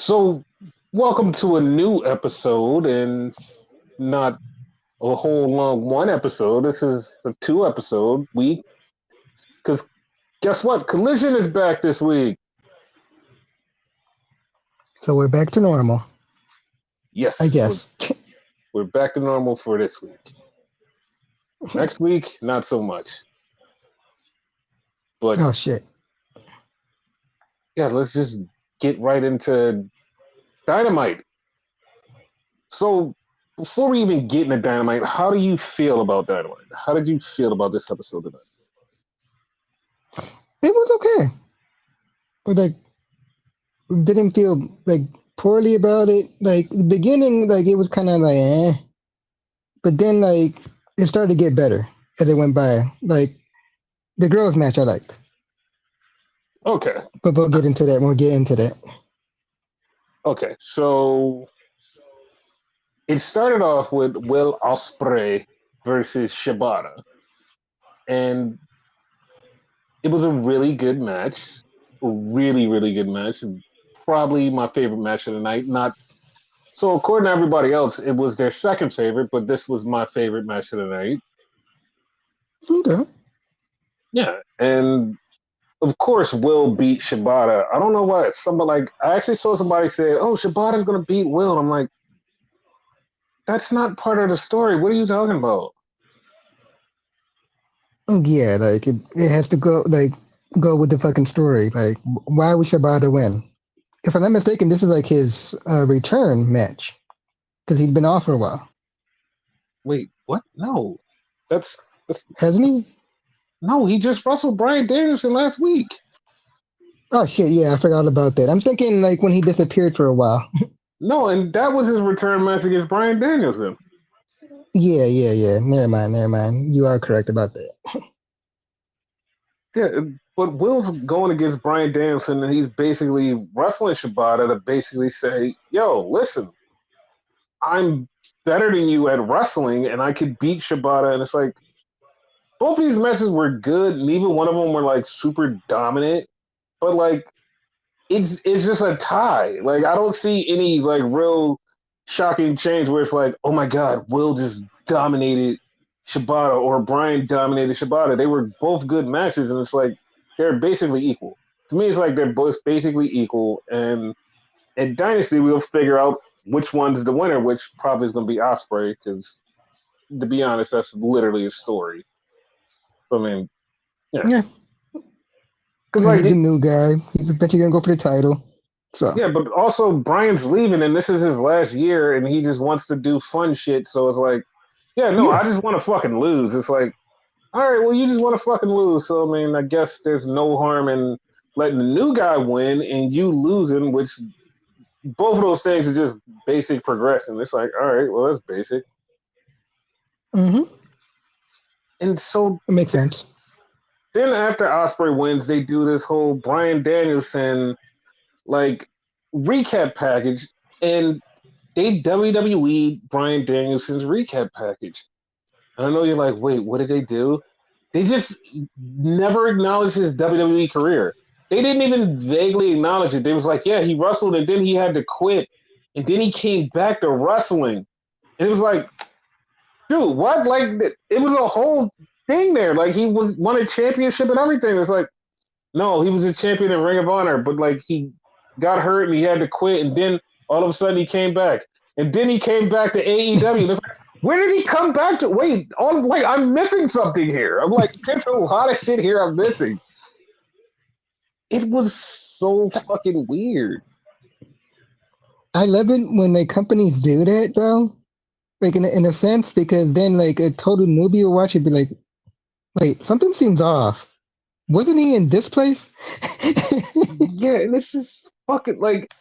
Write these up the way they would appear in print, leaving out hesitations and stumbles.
So, welcome to a new episode, and not a whole long one episode. This is a two episode week because guess what? Collision is back this week. So we're back to normal, I Yes, we're, guess. we're back to normal for this week. Next week, not so much. But Oh shit. yeah, let's just get right into Dynamite. So, before we even get into Dynamite, how do you feel about Dynamite? How did you feel about this episode tonight? It was okay. Like didn't feel like poorly about it. Like the beginning, like it was kind of like but then like it started to get better as it went by. Like the girls match I liked, Okay, but we'll get into that. We'll get into that. okay. So it started off with Will Ospreay versus Shibata, and it was a really good match, a really good match. Probably my favorite match of the night. Not so according to everybody else, it was their second favorite, but this was my favorite match of the night. Okay. Yeah, and of course, Will beat Shibata. I don't know why. Somebody like I actually saw somebody say, "Oh, Shibata's gonna beat Will." And I'm like, that's not part of the story. What are you talking about? Yeah, like it has to go with the fucking story. Like why would Shibata win? If I'm not mistaken, this is like his return match because he's been off for a while, Wait, what? No, that's hasn't he? no. He just wrestled Bryan Danielson last week. Oh shit, yeah, I forgot about that. I'm thinking like when he disappeared for a while. No, and that was his return match against Bryan Danielson. Yeah. Never mind. You are correct about that. Yeah, but Will's going against Bryan Danielson, and he's basically wrestling Shibata to basically say, "Yo, listen, I'm better than you at wrestling, and I could beat Shibata." And it's like both of these matches were good. Neither one of them were like super dominant, but like it's just a tie. Like I don't see any like real shocking change where it's like, oh my god, Will just dominated Shibata or Bryan dominated Shibata. They were both good matches, and it's like they're basically equal. To me, it's like they're both basically equal. And in Dynasty, we'll figure out which one's the winner, which probably is going to be Osprey, because to be honest, that's literally a story. So I mean, yeah, Yeah, because and like he's the new guy. He's bet you're gonna go for the title. So yeah, but also Brian's leaving, and this is his last year, and he just wants to do fun shit. So it's like, yeah, no, yeah, I just want to fucking lose. It's like, all right, well, you just want to fucking lose. So I mean, I guess there's no harm in letting the new guy win and you losing, which both of those things is just basic progression. It's like, all right, well, that's basic. mm-hmm. And so It makes sense. then after Osprey wins, they do this whole Bryan Danielson like recap package, and they WWE Bryan Danielson's recap package. And I know you're like, wait, what did they do? They just never acknowledged his WWE career. They didn't even vaguely acknowledge it. They was like, yeah, he wrestled and then he had to quit. And then he came back to wrestling. And it was like, dude, what? Like, it was a whole thing there. Like, he was won a championship and everything. It's like, no, he was a champion in Ring of Honor, but like he got hurt and he had to quit. And then all of a sudden he came back. And then he came back to AEW. And it's like, where did he come back to? Wait, wait, I'm missing something here. I'm like, there's a lot of shit here I'm missing. It was so fucking weird. I love it when like companies do that though. Like in a sense, because then like a total newbie will watch it and be like, wait, something seems off. Wasn't he in this place? Yeah, and this is fucking like,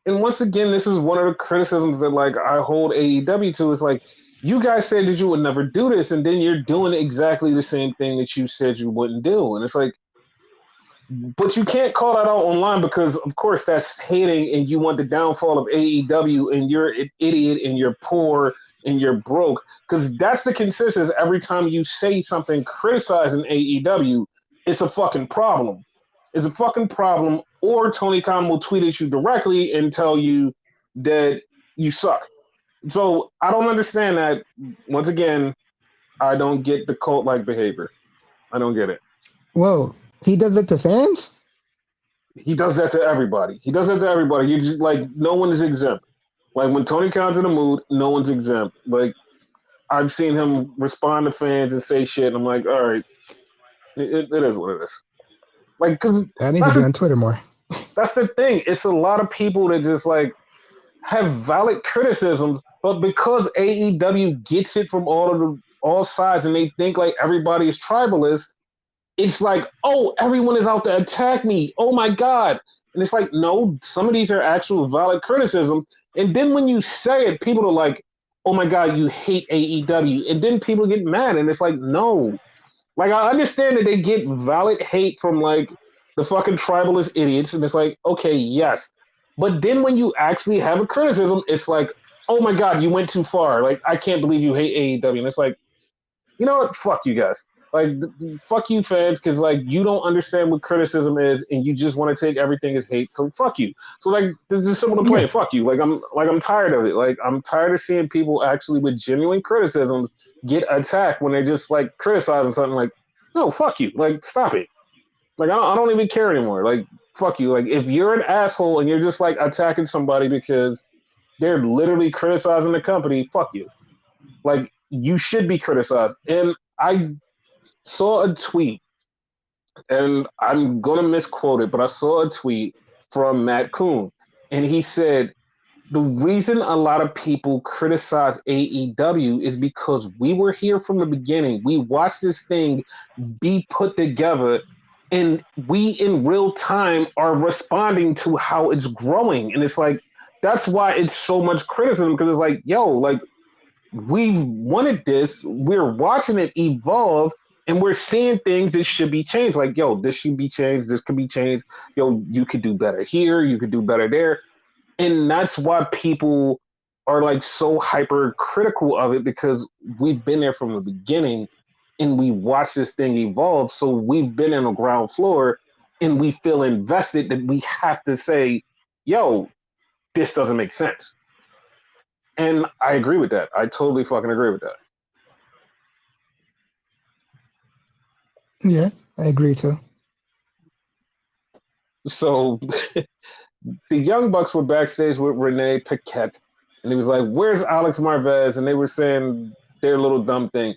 and once again, this is one of the criticisms that like I hold AEW to. Is like, you guys said that you would never do this, and then you're doing exactly the same thing that you said you wouldn't do. And it's like, but you can't call that out online because, of course, that's hating, and you want the downfall of AEW, and you're an idiot, and you're poor, and you're broke. Because that's the consensus every time you say something criticizing AEW, it's a fucking problem. It's a fucking problem, or Tony Khan will tweet at you directly and tell you that you suck. So I don't understand that. Once again, I don't get the cult like behavior. I don't get it. Whoa, he does that to fans? He does that to everybody. He does that to everybody. He just like no one is exempt. Like when Tony Khan's in the mood, no one's exempt. Like I've seen him respond to fans and say shit, and I'm like, all right, it is what it is. Like because I need to that's be the on Twitter more. that's the thing. It's a lot of people that just like have valid criticisms, but because AEW gets it from all sides, and they think like everybody is tribalist, it's like, oh, everyone is out to attack me. Oh my God. And it's like, no, some of these are actual valid criticisms. And then when you say it, people are like, oh my God, you hate AEW. And then people get mad. And it's like, no. Like, I understand that they get valid hate from like the fucking tribalist idiots. And it's like, okay, yes. But then when you actually have a criticism, it's like, oh my God, you went too far. Like, I can't believe you hate AEW. And it's like, you know what? Fuck you guys. Like, fuck you fans, because like you don't understand what criticism is, and you just want to take everything as hate. So fuck you. So like, this is simple to play. Yeah, Fuck you. I'm tired of it. Like, I'm tired of seeing people actually with genuine criticisms get attacked when they're just like criticizing something. Like, no, fuck you. Like, stop it. Like, I don't even care anymore. Like, fuck you. Like, if you're an asshole and you're just like attacking somebody because they're literally criticizing the company, fuck you. Like, you should be criticized. And I saw a tweet, and I'm going to misquote it, but I saw a tweet from Matt Coon, and he said, the reason a lot of people criticize AEW is because we were here from the beginning. We watched this thing be put together, and we in real time are responding to how it's growing. And it's like, that's why it's so much criticism, because it's like, yo, like, we've wanted this, we're watching it evolve, and we're seeing things that should be changed. Like, yo, this should be changed, this could be changed. Yo, you could do better here, you could do better there. And that's why people are like so hyper critical of it, because we've been there from the beginning and we watched this thing evolve. So we've been in the ground floor and we feel invested that we have to say, yo, this doesn't make sense. And I agree with that. I totally fucking agree with that. yeah, I agree too. So the Young Bucks were backstage with Renee Paquette, and he was like, "Where's Alex Marvez?" And they were saying their little dumb thing.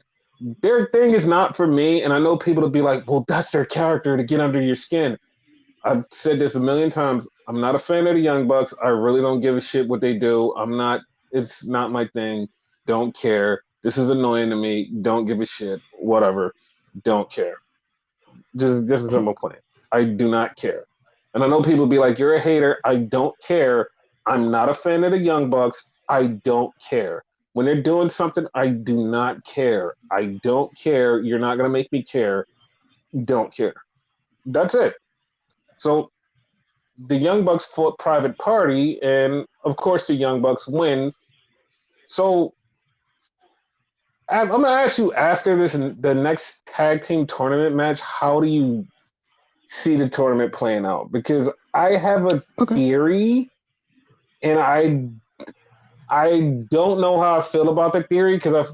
Their thing is not for me, and I know people will be like, "Well, that's their character to get under your skin." I've said this a million times. I'm not a fan of the Young Bucks. I really don't give a shit what they do. I'm not. It's not my thing. Don't care. This is annoying to me. Don't give a shit. Whatever. Don't care. Just a simple plan. I do not care. And I know people be like, "You're a hater." I don't care. I'm not a fan of the Young Bucks. I don't care. When they're doing something, I do not care. I don't care. You're not gonna make me care. Don't care. That's it. So the Young Bucks fought Private Party, and of course the Young Bucks win. So I'm gonna ask you, after this, the next tag team tournament match, how do you see the tournament playing out? Because I have a Okay. theory, and I don't know how I feel about the theory, because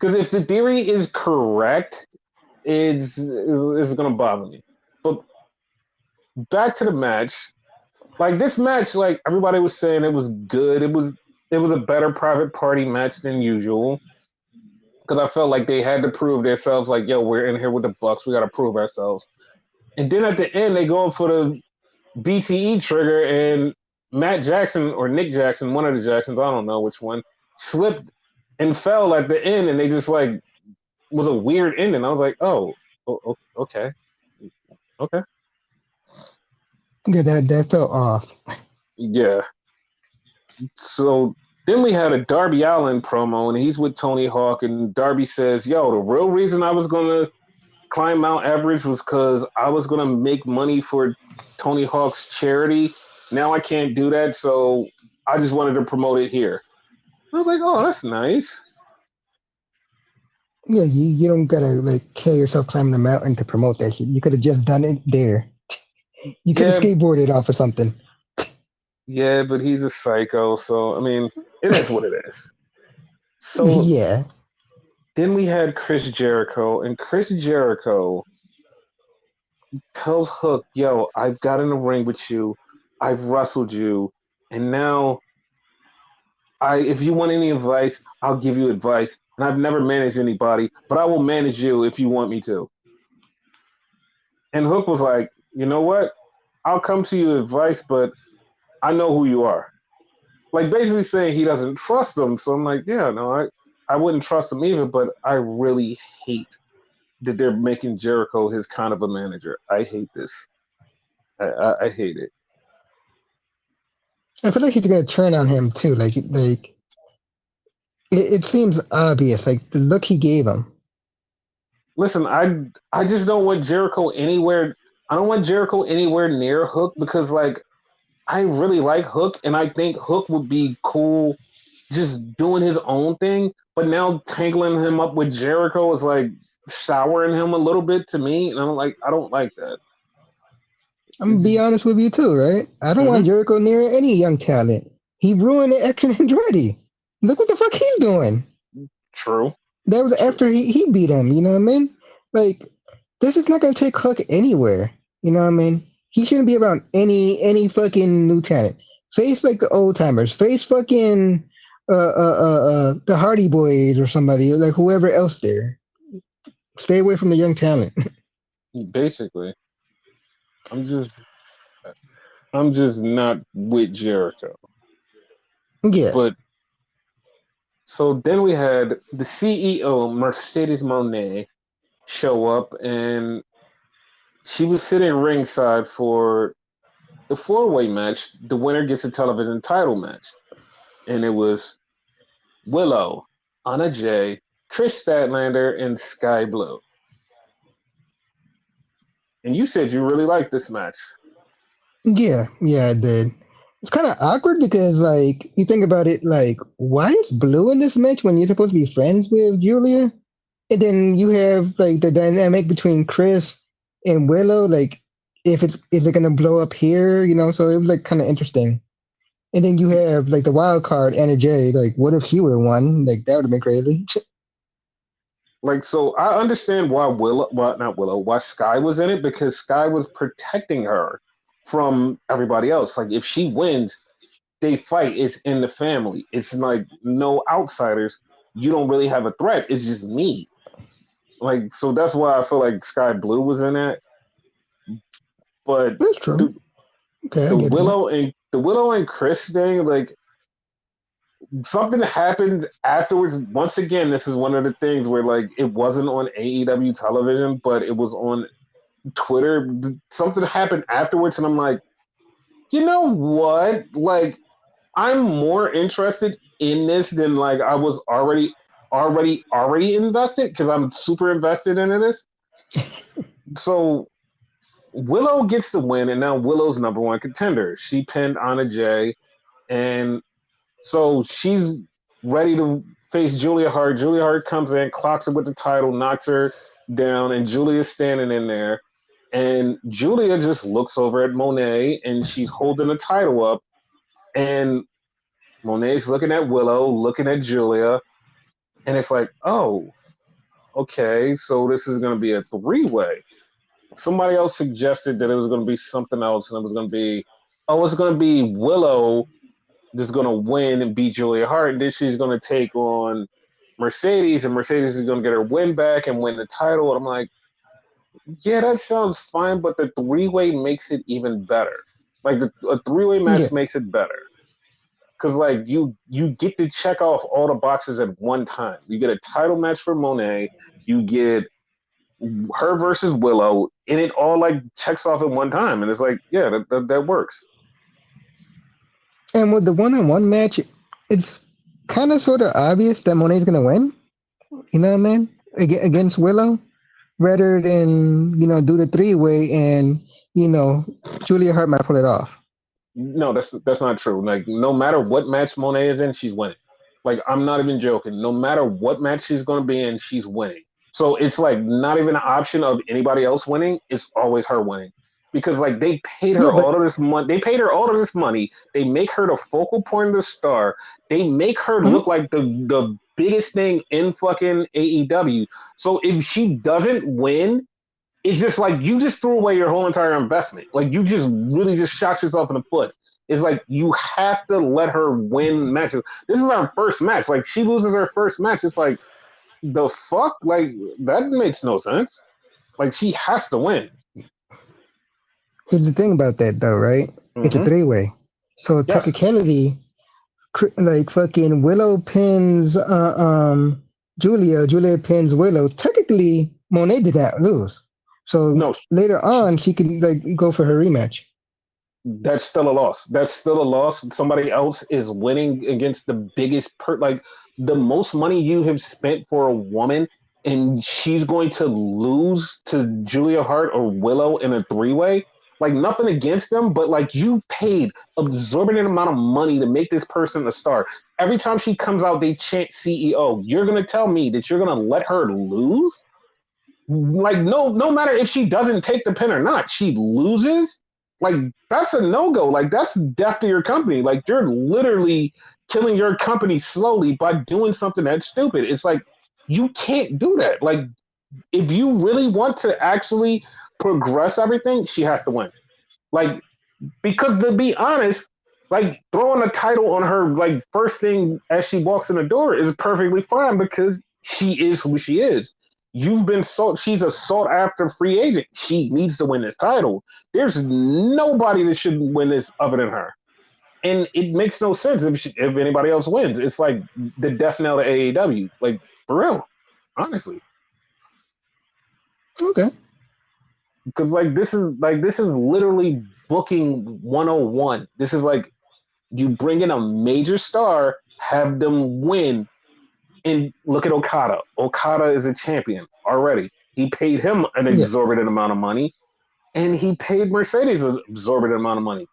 if the theory is correct, it's gonna bother me. But back to the match. Like, this match, like everybody was saying, it was good. It was a better Private Party match than usual, because I felt like they had to prove themselves. Like, yo, we're in here with the Bucks. We got to prove ourselves. And then at the end, they go for the BTE trigger, and Matt Jackson or Nick Jackson, one of the Jacksons, I don't know which one, slipped and fell at the end, and they just like was a weird ending. I was like, oh, okay, okay, Yeah, that felt off. yeah. So then we had a Darby Allin promo, and he's with Tony Hawk, and Darby says, "Yo, the real reason I was gonna climb Mount Everest was because I was gonna make money for Tony Hawk's charity. Now I can't do that, so I just wanted to promote it here." I was like, "Oh, that's nice." Yeah, you don't gotta like kill yourself climbing the mountain to promote that shit. You could have just done it there. You could have Yeah, skateboarded off or something. yeah, but he's a psycho, so I mean, it is what it is. So Yeah. then we had Chris Jericho, and Chris Jericho tells Hook, "Yo, I've got in the ring with you, I've wrestled you, and now if you want any advice, I'll give you advice. And I've never managed anybody, but I will manage you if you want me to." And Hook was like, "You know what? I'll come to you with advice, but I know who you are." Like basically saying he doesn't trust them. So I'm like, yeah, no, I wouldn't trust him either, but I really hate that they're making Jericho his kind of a manager. I hate this. I hate it. I feel like he's gonna turn on him too. It seems obvious. Like the look he gave him. Listen, I just don't want Jericho anywhere. I don't want Jericho anywhere near Hook because like I really like Hook and I think Hook would be cool just doing his own thing. But now tangling him up with Jericho is like souring him a little bit to me, and I'm like, I don't like that. I'm gonna be It's honest with you too, right? I don't want mhm, Jericho near any young talent. He ruined the Action Andretti. Look what the fuck he's doing. true, That was true. after he beat him. You know what I mean? Like this is not gonna take Hook anywhere. You know what I mean? He shouldn't be around any fucking new talent. Face like the old timers. Face fucking the Hardy Boys or somebody like whoever else there. Stay away from the young talent. Basically, I'm just I'm just not with Jericho. Yeah. But so then we had the CEO Mercedes Monet show up, and she was sitting ringside for the four-way match. The winner gets a television title match, and it was Willow, Anna Jay, Chris Statlander, and Sky Blue. And you said you really liked this match. Yeah, I did. It's kind of awkward because, like, you think about it, like, why is Blue in this match when you're supposed to be friends with Julia? And then you have like the dynamic between Chris and Willow, like, if it's gonna blow up here, you know. So it was like kind of interesting. And then you have like the wild card Anna Jay. Like, what if she would have won? Like, that would have been crazy. Like, so I understand why Willow, well, not Willow, why Sky was in it because Sky was protecting her from everybody else. Like, if she wins, they fight. It's in the family. It's like no outsiders. You don't really have a threat. It's just me. Like, so that's why I feel like Sky Blue was in that. But That's true. the Okay, I get that. The Willow and Chris thing, like something happened afterwards. Once again, this is one of the things where like it wasn't on AEW television, but it was on Twitter. Something happened afterwards, and I'm like, you know what? Like, I'm more interested in this than like I was already invested because I'm super invested in this. So Willow gets the win, and now Willow's number one contender. She pinned Anna Jay, and so she's ready to face Julia Hart. Julia Hart comes in, clocks her with the title, knocks her down, and Julia's standing in there. And Julia just looks over at Monet and she's holding the title up. And Monet's looking at Willow, looking at Julia. And it's like, oh, okay, so this is going to be a three-way. Somebody else suggested that it was going to be something else. And it was going to be, oh, it's going to be Willow just going to win and beat Julia Hart. And then she's going to take on Mercedes, and Mercedes is going to get her win back and win the title. And I'm like, yeah, that sounds fine, but the three-way makes it even better. Like a three-way Yeah. match makes it better because like you get to check off all the boxes at one time. You get a title match for Monet, you get her versus Willow, and it all like checks off at one time, and it's like, yeah, that works. And with the one-on-one match, it's kind of sort of obvious that Monet's gonna win. You know what I mean? Against Willow, rather than do the three-way and Julia Hart might pull it off. No, that's not true. Like no matter what match Monet is in, she's winning. Like I'm not even joking. No matter what match she's going to be in, she's winning. So it's like not even an option of anybody else winning. It's always her winning because like they paid Yeah, her but all of this money. They paid her all of this money. They make her the focal point of the star. They make her mhm. look like the biggest thing in fucking AEW. So if she doesn't win, it's just like you just threw away your whole entire investment. Like you just really just shot yourself in the foot. It's like you have to let her win matches. This is our first match. Like she loses her first match. It's like the fuck? Like that makes no sense. Like she has to win. here's the thing about that though, right? It's a Mm-hmm. three-way. So Yes. technicality, like fucking Willow pins Julia, Julia pins Willow. Technically, Monet did not lose. So No, later on, she can like go for her rematch. that's still a loss. That's still a loss. Somebody else is winning against the biggest like the most money you have spent for a woman, and she's going to lose to Julia Hart or Willow in a three-way. Like nothing against them, but like you paid exorbitant amount of money to make this person a star. Every time she comes out, they chant CEO. You're gonna tell me that you're gonna let her lose? Like no matter if she doesn't take the pin or not, she loses. Like that's a no-go. Like that's death to your company. Like you're literally killing your company slowly by doing something that's stupid. It's like you can't do that. Like if you really want to actually progress everything, she has to win. Like because to be honest, like throwing a title on her like first thing as she walks in the door is perfectly fine because she is who she is. You've been she's a sought after free agent. She needs to win this title. There's nobody that should win this other than her. And it makes no sense if anybody else wins. It's like the death knell to AEW. Like for real. Honestly. Okay. Because this is literally booking 101. This is like you bring in a major star, have them win, and look at Okada. Okada is a champion already. He paid him an Yeah. exorbitant amount of money, and he paid Mercedes an exorbitant amount of money.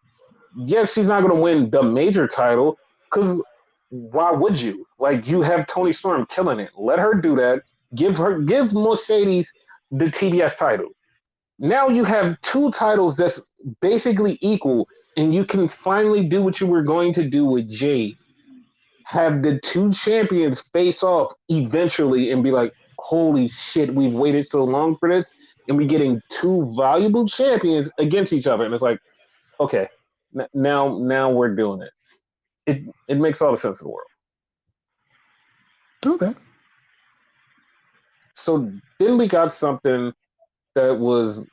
Yes, she's not going to win the major title because why would you? Like you have Tony Storm killing it. Let her do that. Give Mercedes the TBS title. Now you have two titles that's basically equal, and you can finally do what you were going to do with Jade. Have the two champions face off eventually and be like, holy shit, we've waited so long for this, and we're getting two valuable champions against each other. And it's like, okay, now we're doing it. It makes all the sense in the world. Okay. So then we got something that was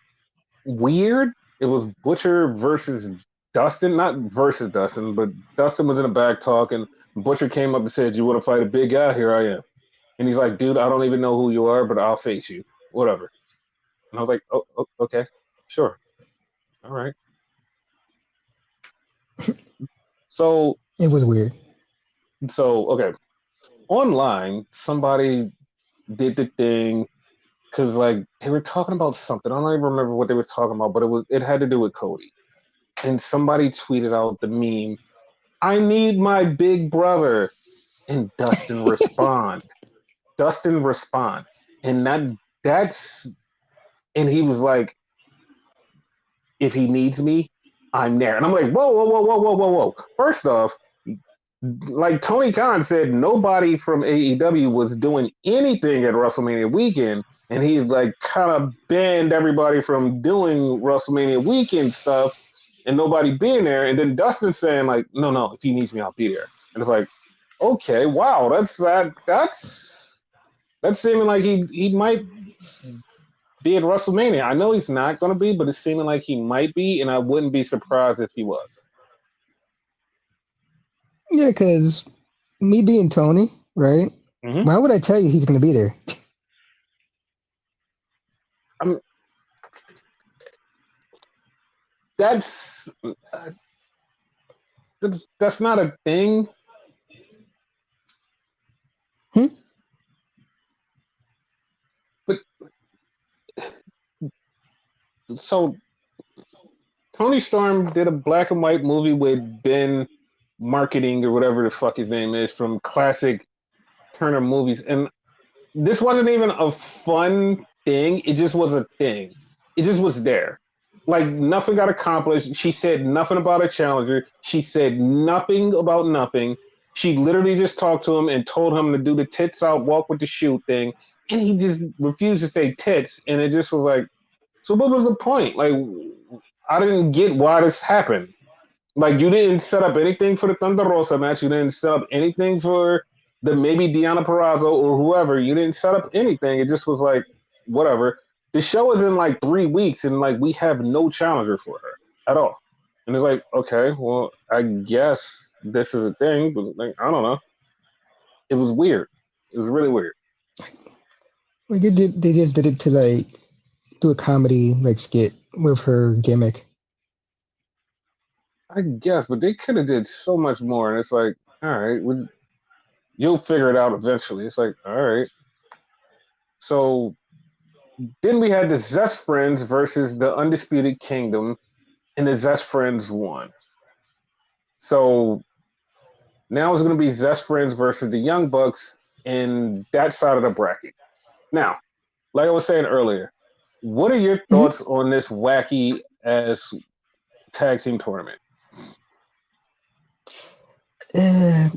weird. It was Butcher versus Dustin, not versus Dustin, but Dustin was in the back talking. Butcher came up and said, "You want to fight a big guy? Here I am." And he's like, "Dude, I don't even know who you are, but I'll face you, whatever." And I was like, "Oh, okay, sure, all right." So, It was weird. okay, online somebody did the thing because like they were talking about something. I don't even remember what they were talking about, but it had to do with Cody. And somebody tweeted out the meme, "I need my big brother," and Dustin respond, and that's and he was like, "If he needs me, I'm there." And I'm like, "Whoa, whoa, whoa, whoa, whoa, whoa, whoa!" First off, like Tony Khan said, nobody from AEW was doing anything at WrestleMania weekend, and he like kind of banned everybody from doing WrestleMania weekend stuff, and nobody being there. And then Dustin saying like, "No, no, if he needs me, I'll be there." And it's like, okay, wow, that's seeming like he might be at WrestleMania. I know he's not going to be, but it's seeming like he might be, and I wouldn't be surprised if he was. Yeah, because me being Tony, right? Mm-hmm. Why would I tell you he's going to be there? I'm, that's that's not a thing. Hmm? But so Tony Storm did a black and white movie with Ben Marketing or whatever the fuck his name is from classic Turner movies, and this wasn't even a fun thing. It just was a thing. It just was there. Like nothing got accomplished. She said nothing about a challenger. She said nothing about nothing. She literally just talked to him and told him to do the tits out, walk with the shoe thing, and he just refused to say tits. And it just was like, so what was the point? Like, I didn't get why this happened. Like, you didn't set up anything for the Thunder Rosa match. You didn't set up anything for the maybe Deanna Perrazzo or whoever. You didn't set up anything. It just was like, whatever. The show is in like 3 weeks, and like we have no challenger for her at all. And it's like, okay, well, I guess this is a thing, but like, I don't know. It was weird. It was really weird. Like they just did it to like do a comedy like skit with her gimmick. I guess, but they could have did so much more. And it's like, all right, you'll figure it out eventually. It's like, all right. So then we had the Zest Friends versus the Undisputed Kingdom, and the Zest Friends won. So now it's going to be Zest Friends versus the Young Bucks in that side of the bracket. Now, like I was saying earlier, what are your Mm-hmm. thoughts on this wacky ass tag team tournament? I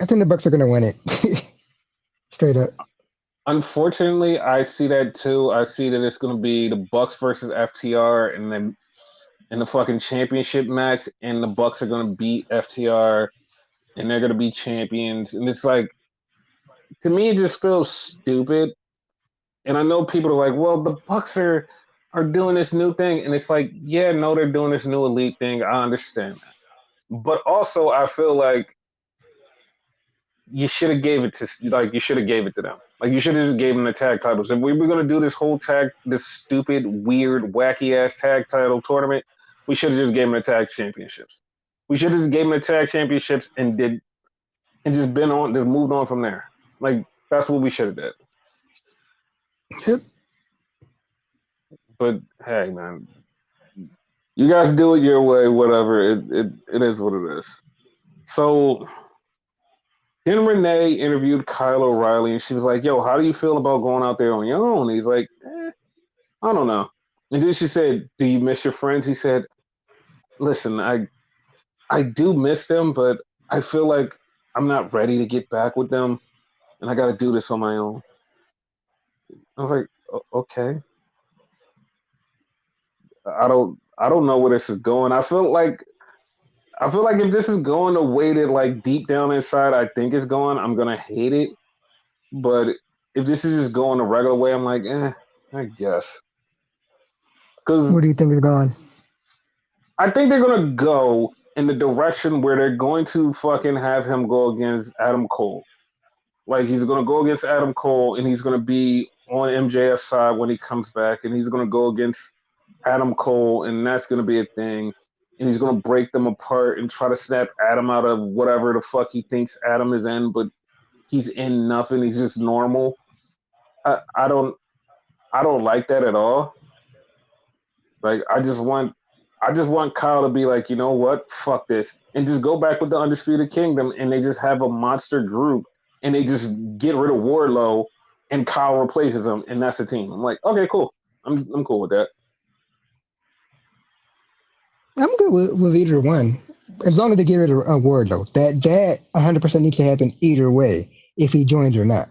think the Bucks are gonna win it. Straight up. Unfortunately, I see that too. I see that it's going to be the Bucks versus FTR, and then in the fucking championship match, and the Bucks are going to beat FTR, and they're going to be champions. And it's like, to me, it just feels stupid. And I know people are like, well, the Bucks are doing this new thing, and it's like, yeah, no, they're doing this new elite thing. I understand that, but also I feel like you should have gave it to like you should have gave it to them. Like you should have just gave them the tag titles. If we were gonna do this whole this stupid, weird, wacky ass tag title tournament, we should have just gave them the tag championships. We should have just gave them the tag championships and just been on, just moved on from there. Like that's what we should have did. Yep. But hey, man, you guys do it your way. Whatever. It is what it is. So then Renee interviewed Kyle O'Reilly, and she was like, "Yo, how do you feel about going out there on your own?" And he's like, "I don't know." And then she said, "Do you miss your friends?" He said, "Listen, I do miss them, but I feel like I'm not ready to get back with them, and I got to do this on my own." I was like, "Okay, I don't know where this is going. I feel like if this is going the way that like deep down inside I think it's going, I'm gonna hate it. But if this is just going the regular way, I'm like, I guess." Because Where do you think it's going? I think they're gonna go in the direction where they're going to fucking have him go against Adam Cole. Like he's gonna go against Adam Cole, and he's gonna be on MJF's side when he comes back, and he's gonna go against Adam Cole, and that's gonna be a thing. And he's gonna break them apart and try to snap Adam out of whatever the fuck he thinks Adam is in, but he's in nothing. He's just normal. I, I don't I don't like that at all. Like I just want Kyle to be like, you know what, fuck this, and just go back with the Undisputed Kingdom, and they just have a monster group, and they just get rid of Wardlow, and Kyle replaces him, and that's the team. I'm like, okay, cool. I'm cool with that. I'm good with either one, as long as they give it a word though. That 100% needs to happen either way, if he joins or not.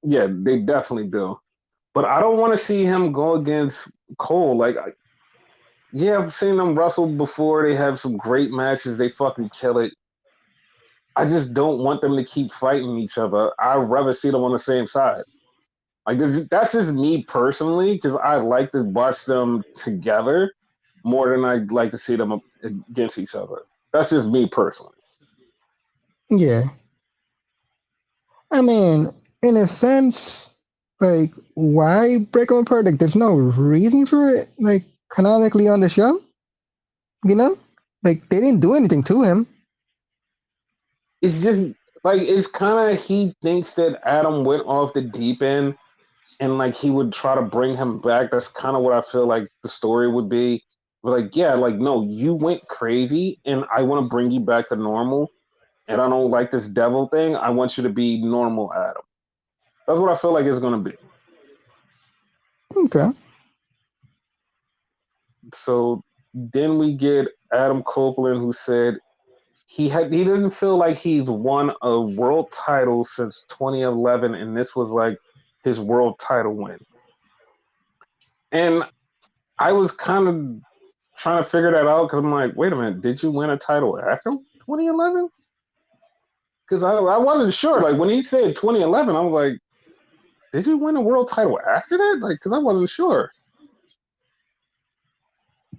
Yeah, they definitely do. But I don't want to see him go against Cole. Like, yeah, I've seen them wrestle before. They have some great matches. They fucking kill it. I just don't want them to keep fighting each other. I'd rather see them on the same side. Like that's just me personally, because I like to watch them together more than I like to see them against each other. That's just me personally. Yeah, I mean, in a sense, like why break them apart? Like there's no reason for it. Like canonically on the show, you know, like they didn't do anything to him. It's just like it's kind of he thinks that Adam went off the deep end, and like he would try to bring him back. That's kind of what I feel like the story would be. But like, yeah, like no, you went crazy, and I want to bring you back to normal. And I don't like this devil thing. I want you to be normal, Adam. That's what I feel like it's gonna be. Okay. So then we get Adam Copeland, who said he didn't feel like he's won a world title since 2011, and this was like his world title win. And I was kind of trying to figure that out because I'm like, wait a minute, did you win a title after 2011? Because I wasn't sure. Like when he said 2011, I was like, did you win a world title after that? Like, because I wasn't sure.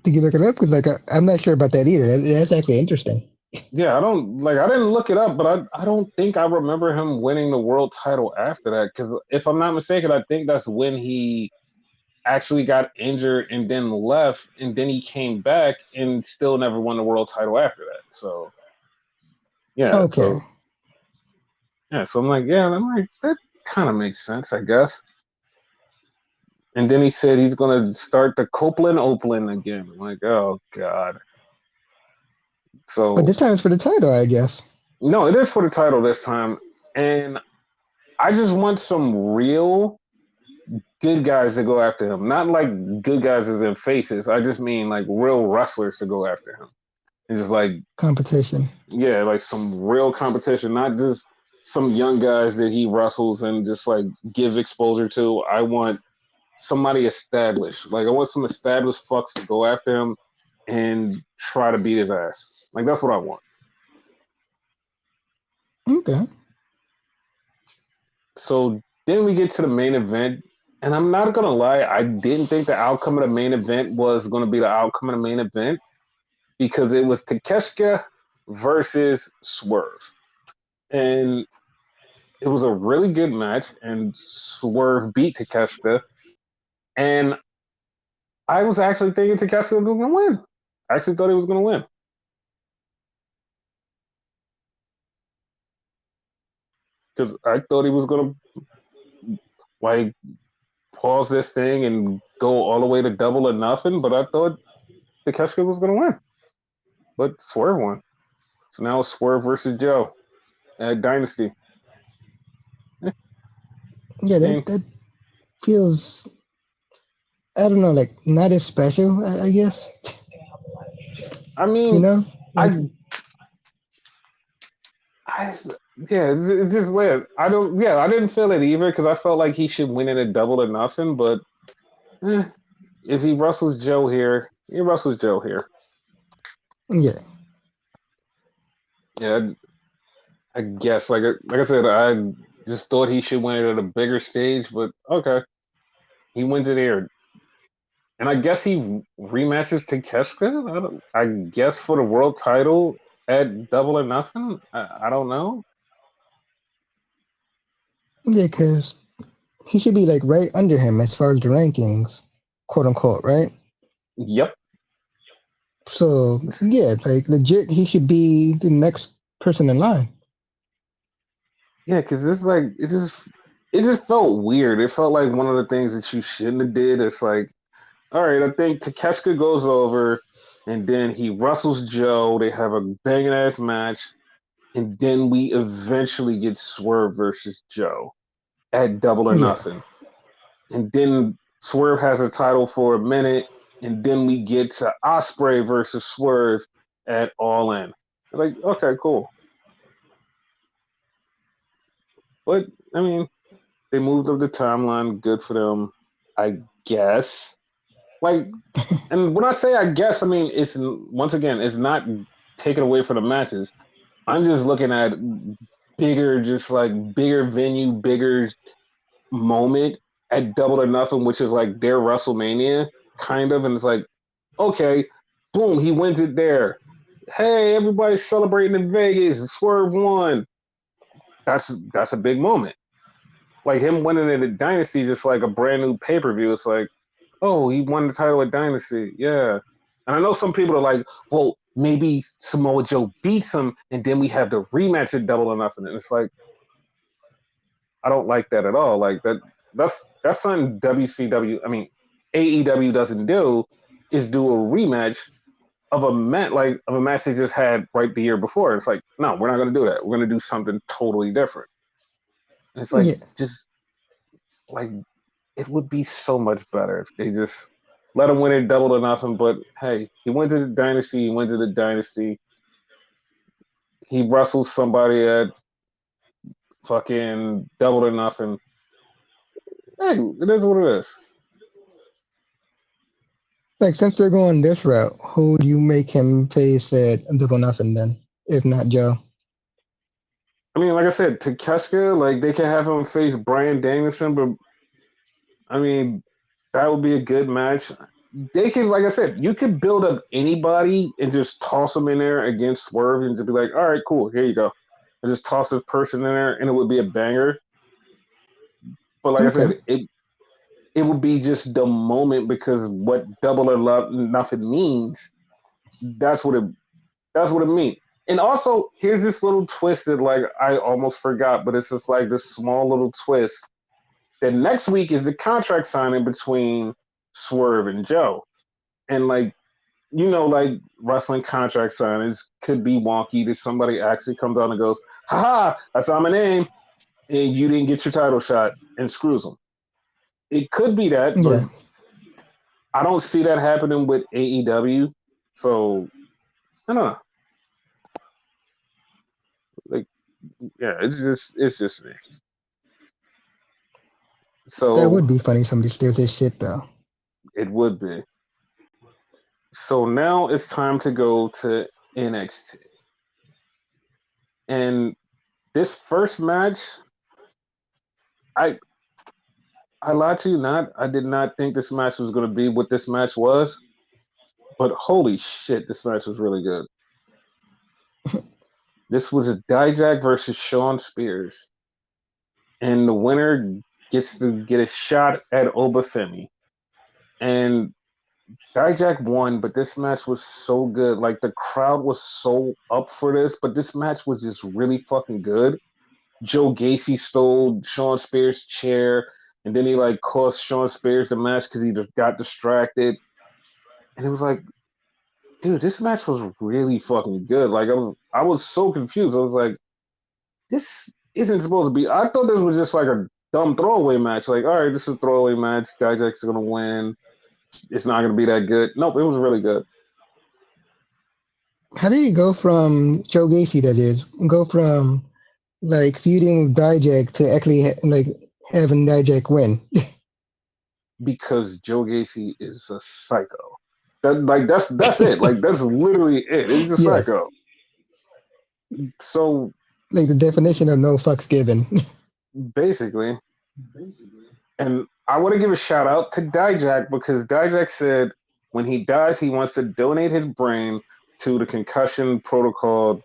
Did you look it up? Because I'm not sure about that either. That's actually interesting. Yeah, I don't like. I didn't look it up, but I don't think I remember him winning the world title after that. Because if I'm not mistaken, I think that's when he actually got injured and then left, and then he came back and still never won the world title after that. So yeah, Okay. so I'm like, yeah, I'm like that kind of makes sense, I guess. And then he said he's gonna start the Copeland Opeland again. I'm like, oh god. But So this time it's for the title, I guess. no, it is for the title this time, and I just want some real good guys to go after him. Not like good guys as in faces. I just mean like real wrestlers to go after him. And just like, Competition. yeah, like some real competition, not just some young guys that he wrestles and just like gives exposure to. I want somebody established. Like I want some established fucks to go after him and try to beat his ass. Like that's what I want. Okay. So then we get to the main event, and I'm not gonna lie, I didn't think the outcome of the main event was gonna be the outcome of the main event because it was Takeshita versus Swerve, and it was a really good match, and Swerve beat Takeshita, and I was actually thinking Takeshita was gonna win. I actually thought he was gonna win because I thought he was gonna like pause this thing and go all the way to double or nothing, but I thought Takeshita was gonna win. But Swerve won. So now it's Swerve versus Joe at Dynasty. I Yeah, that mean, that feels, I don't know, like not as special, I guess. I You mean, know? Like I, I, yeah, it's just weird. I don't, yeah, I didn't feel it either because I felt like he should win in a double or nothing. But eh, if he wrestles Joe here, he wrestles Joe here. yeah. Yeah, I guess. Like I said, I just thought he should win it at a bigger stage. But okay, he wins it here. And I guess he rematches Takeshita. I guess for the world title at Double or Nothing. I don't know. Yeah, because he should be like right under him as far as the rankings, quote unquote, right? Yep. So yeah, like legit, he should be the next person in line. Yeah, because it's like it just felt weird. It felt like one of the things that you shouldn't have did. It's like, all right, I think Takeshita goes over, and then he wrestles Joe. They have a banging ass match, and then we eventually get Swerve versus Joe at Double or Yeah, Nothing. And then Swerve has a title for a minute, and then we get to Osprey versus Swerve at All In. Like, okay, cool, but I mean, they moved up the timeline. Good for them, I guess. Like, and when I say I guess, I mean it's once again, it's not taken away from the matches. I'm just looking at bigger, just like bigger venue, bigger moment at Double or Nothing, which is like their WrestleMania, kind of. And it's like, okay, boom, he wins it there. Hey, everybody's celebrating in Vegas. Swerve won. That's a big moment. Like him winning it at Dynasty, just like a brand new pay per view. It's like, oh, he won the title at Dynasty. Yeah. And I know some people are like, well, maybe Samoa Joe beats him and then we have the rematch at Double or Nothing. And it's like, I don't like that at all. Like that's something WCW, I mean AEW doesn't do is do a rematch of a match they just had right the year before. It's like, no, we're not gonna do that. We're gonna do something totally different. And it's like yeah, just like it would be so much better if they just let him win it double or nothing. But hey, he went to the Dynasty. He went to the Dynasty. He wrestled somebody at fucking double or nothing. Hey, it is what it is. Like since they're going this route, who do you make him face at Double Nothing then? If not Joe. I mean, like I said, Takeshita, like they can have him face Bryan Danielson, but I mean, that would be a good match. They could, like I said, you could build up anybody and just toss them in there against Swerve and just be like, all right, cool, here you go. And just toss this person in there and it would be a banger. But like I Okay. said, it would be just the moment because what double or nothing means, that's what it that's what it means. And also, here's this little twist that like I almost forgot, but it's just like this small little twist. That next week is the contract signing between Swerve and Joe. And like like wrestling contract signings could be wonky that somebody actually comes down and goes, haha, I saw my name and you didn't get your title shot and screws them. It could be that, but Yeah. I don't see that happening with AEW. So I don't know. Like, yeah, it's just me. That So would be funny if somebody steals his shit though. it would be. So now it's time to go to NXT. And this first match, I I lied to you not. I did not think this match was going to be what this match was, but holy shit, this match was really good. This was a Dijak versus Sean Spears, and the winner gets to get a shot at Obafemi. And Dijak won, but this match was so good. Like the crowd was so up for this, but this match was just really fucking good. Joe Gacy stole Sean Spears' chair, and then he like cost Sean Spears the match because he just got distracted. And it was like, dude, this match was really fucking good. Like I was so confused. I was like, this isn't supposed to be. I thought this was just like a dumb throwaway match. Like, all right, this is a throwaway match. Dijak's gonna win. It's not gonna be that good. Nope, it was really good. How did he go from Joe Gacy that is go from like feuding with Dijak to actually like having Dijak win? Because Joe Gacy is a psycho. That's it. Like that's literally it. He's a Yes, psycho. So like the definition of no fucks given. basically, and I want to give a shout out to Dijak because Dijak said when he dies, he wants to donate his brain to the concussion protocol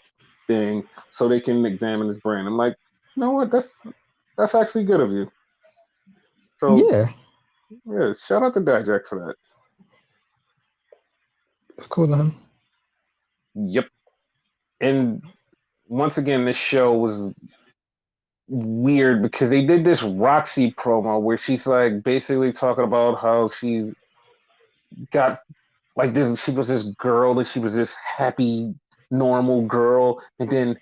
thing so they can examine his brain. I'm like, you know what? That's actually good of you. So Yeah, yeah, shout out to Dijak for that. it's cool on him. Yep. And once again, this show was weird because they did this Roxy promo where she's like basically talking about how she's got like this. She was this girl and she was this happy, normal girl, and then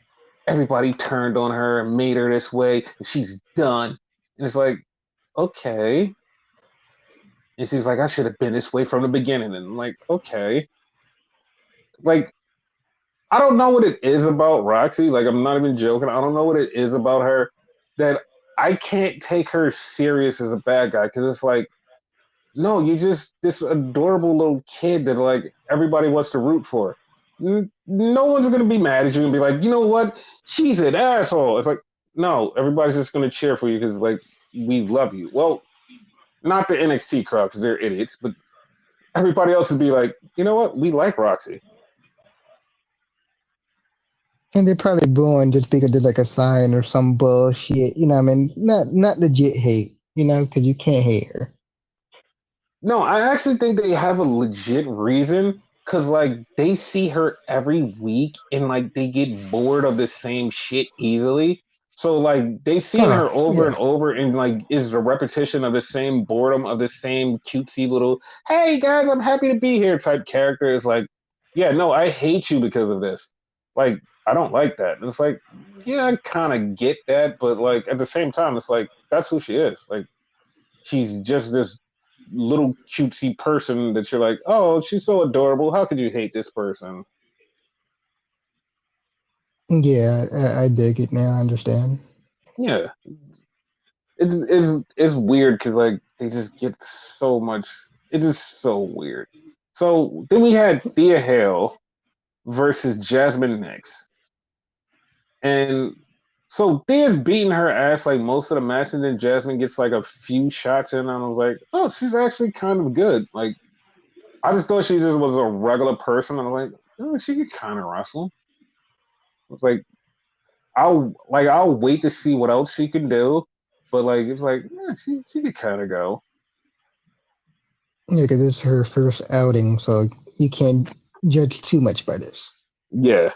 everybody turned on her and made her this way, and she's done. And it's like, okay. And she's like, I should have been this way from the beginning. And I'm like, okay. Like, I don't know what it is about Roxy. Like, I'm not even joking. I don't know what it is about her that I can't take her serious as a bad guy because it's like, no, you're just this adorable little kid that like everybody wants to root for. No one's gonna be mad at you and be like, you know what? She's an asshole. It's like, no, everybody's just gonna cheer for you because like we love you. Well, not the NXT crowd because they're idiots, but everybody else would be like, you know what? We like Roxy. And they're probably booing just because there's like a sign or some bullshit. You know, what I mean, not legit hate. You know, because you can't hate her. No, I actually think they have a legit reason because like they see her every week and like they get bored of the same shit easily. So like they seen Oh her over and yeah, over and like is the repetition of the same boredom of the same cutesy little hey guys, I'm happy to be here type character is like, yeah, no, I hate you because of this. Like, I don't like that. And it's like, yeah, I kind of get that, but like at the same time, it's like that's who she is. Like she's just this little cutesy person that you're like, oh, she's so adorable. How could you hate this person? Yeah, I dig it now. I understand. Yeah, it's weird because like they just get so much. It's just so weird. So then we had Thea Hale versus Jasmine Nix, and so Thea's beating her ass like most of the match, and then Jasmine gets like a few shots in, and I was like, oh, she's actually kind of good. Like I just thought she just was a regular person. And I'm like, oh, she could kind of wrestle. It's like I'll wait to see what else she can do. But like it's like yeah, she could kind of go. Yeah, because it's her first outing, so you can't judge too much by this. Yeah.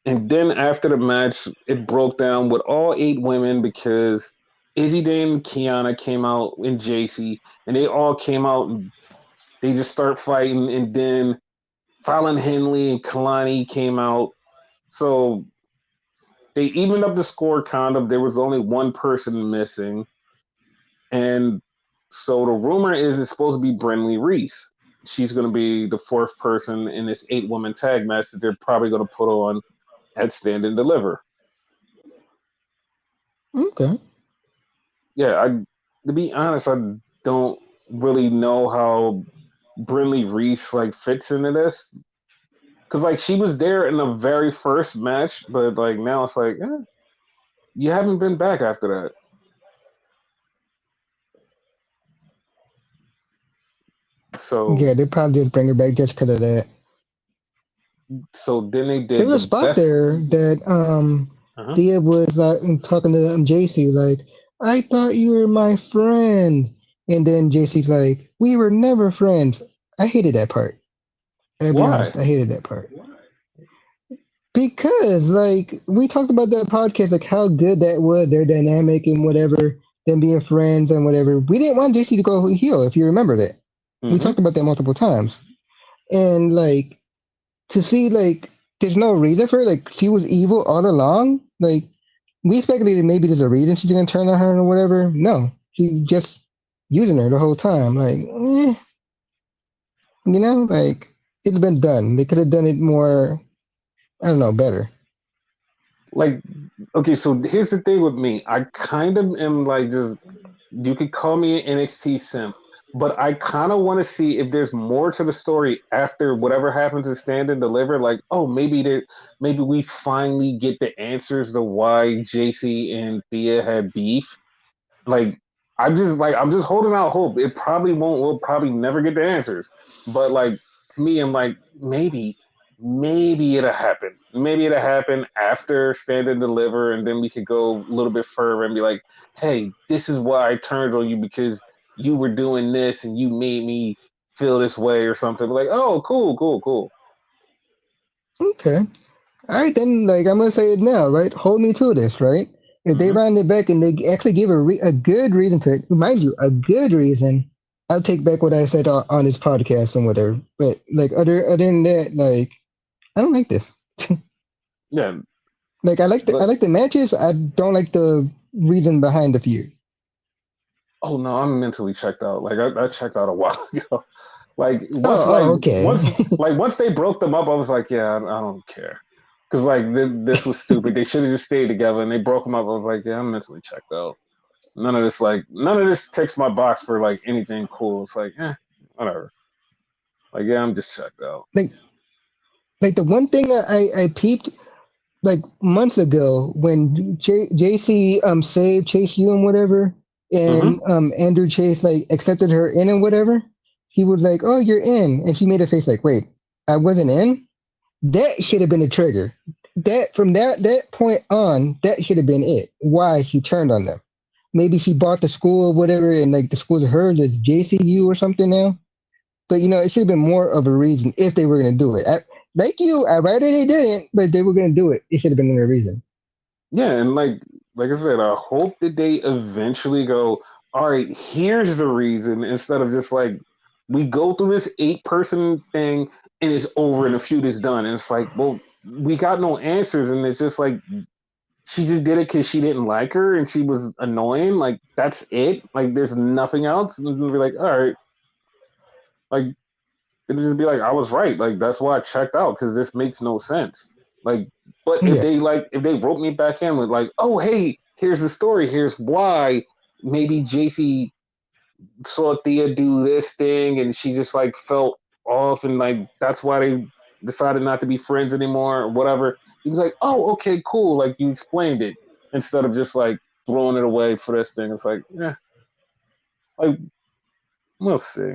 And then after the match, it broke down with all 8 women because Izzy Dane and Kiana came out in JC, and they all came out and they just start fighting. And then Fallon Henley and Kalani came out. So they evened up the score kind of. There was only one person missing. And so the rumor is it's supposed to be Brinley Reese. She's going to be the 4th person in this 8-woman tag match that they're probably going to put on at Stand and Deliver. Okay. Yeah, to be honest, I don't really know how Brinley Reese like fits into this because like she was there in the very first match, but like now it's like you haven't been back after that. So Yeah, they probably did bring her back just because of that. then they There did was a the spot best. there that Uh-huh. Thea was talking to JC like, "I thought you were my friend," and then JC's like, "We were never friends." I hated that part. I'll be Why? honest, I hated that part because like we talked about that podcast, like how good that was, their dynamic and whatever, them being friends and whatever. We didn't want JC to go heel, if you remember that. We Mm-hmm. talked about that multiple times, and like to see like there's no reason for it. Like she was evil all along. Like we speculated maybe there's a reason she didn't turn on her or whatever. No, she just using her the whole time. Like like it's been done. They could have done it more. I don't know, better. Like okay, so here's the thing with me. I kind of am like just you could call me an NXT simp, but I kind of want to see if there's more to the story after whatever happens in Stand and Deliver. Like, oh, maybe we finally get the answers to why JC and Thea had beef. Like, I'm just holding out hope. It probably won't. We'll probably never get the answers. But like to me, I'm like maybe it'll happen. Maybe it'll happen after Stand and Deliver, and then we could go a little bit further and be like, hey, this is why I turned on you because you were doing this and you made me feel this way or something. Like, oh, cool, cool, cool. Okay. All right, then, like, I'm gonna say it now, right? Hold me to this, right? If they Mm-hmm. round it back and they actually give a good reason to it, mind you, a good reason, I'll take back what I said on this podcast and whatever. But like other than that, like, I don't like this. Yeah. Like, I But, like the matches. I don't like the reason behind the feud. oh no, I'm mentally checked out. Like I checked out a while ago. Like Okay. once they broke them up, I was like, yeah, I don't care, because like this was stupid. They should have just stayed together, and they broke them up. I was like, yeah, I'm mentally checked out. None of this ticks my box for like anything cool. It's like, whatever. Like, yeah, I'm just checked out. like, like the one thing I peeped like months ago when JC saved Chase U and whatever, Mm-hmm. and Andrew Chase like accepted her in and whatever, he was like, "Oh, you're in," and she made a face like, "Wait, I wasn't in." That should have been a trigger. That from that point on, that should have been it. Why she turned on them? Maybe she bought the school or whatever, and like the school's hers, it's JCU or something now. But it should have been more of a reason if they were going to do it. I rather they didn't, but they were going to do it. It should have been a reason. Yeah, and like I said, I hope that they eventually go, all right, here's the reason, instead of just like we go through this 8-person thing and it's over and the feud is done. And it's like, well, we got no answers, and it's just like she just did it because she didn't like her and she was annoying. Like that's it. Like there's nothing else. And we'll be like, all right. Like, they'd just be like, I was right. Like, that's why I checked out because this makes no sense. Like, but Yeah. if they wrote me back in with like, oh hey, here's the story, here's why maybe JC saw Thea do this thing and she just like felt off and like that's why they decided not to be friends anymore or whatever. He was like, oh, okay, cool. Like you explained it instead of just like throwing it away for this thing. It's like, yeah, like we'll see.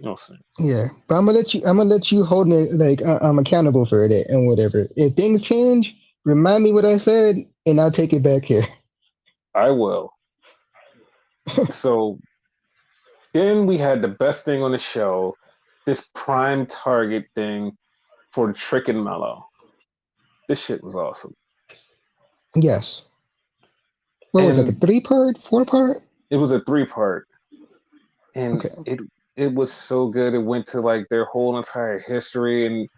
We'll see. Yeah, but I'm gonna let you hold me like I'm accountable for it and whatever. If things change, remind me what I said, and I'll take it back here. I will. So then we had the best thing on the show, this prime target thing for Trick and Mellow. This shit was awesome. Yes. What was it, like a And 3 part, 4 part? it was a three-part and Okay. it was so good. It went to like their whole entire history and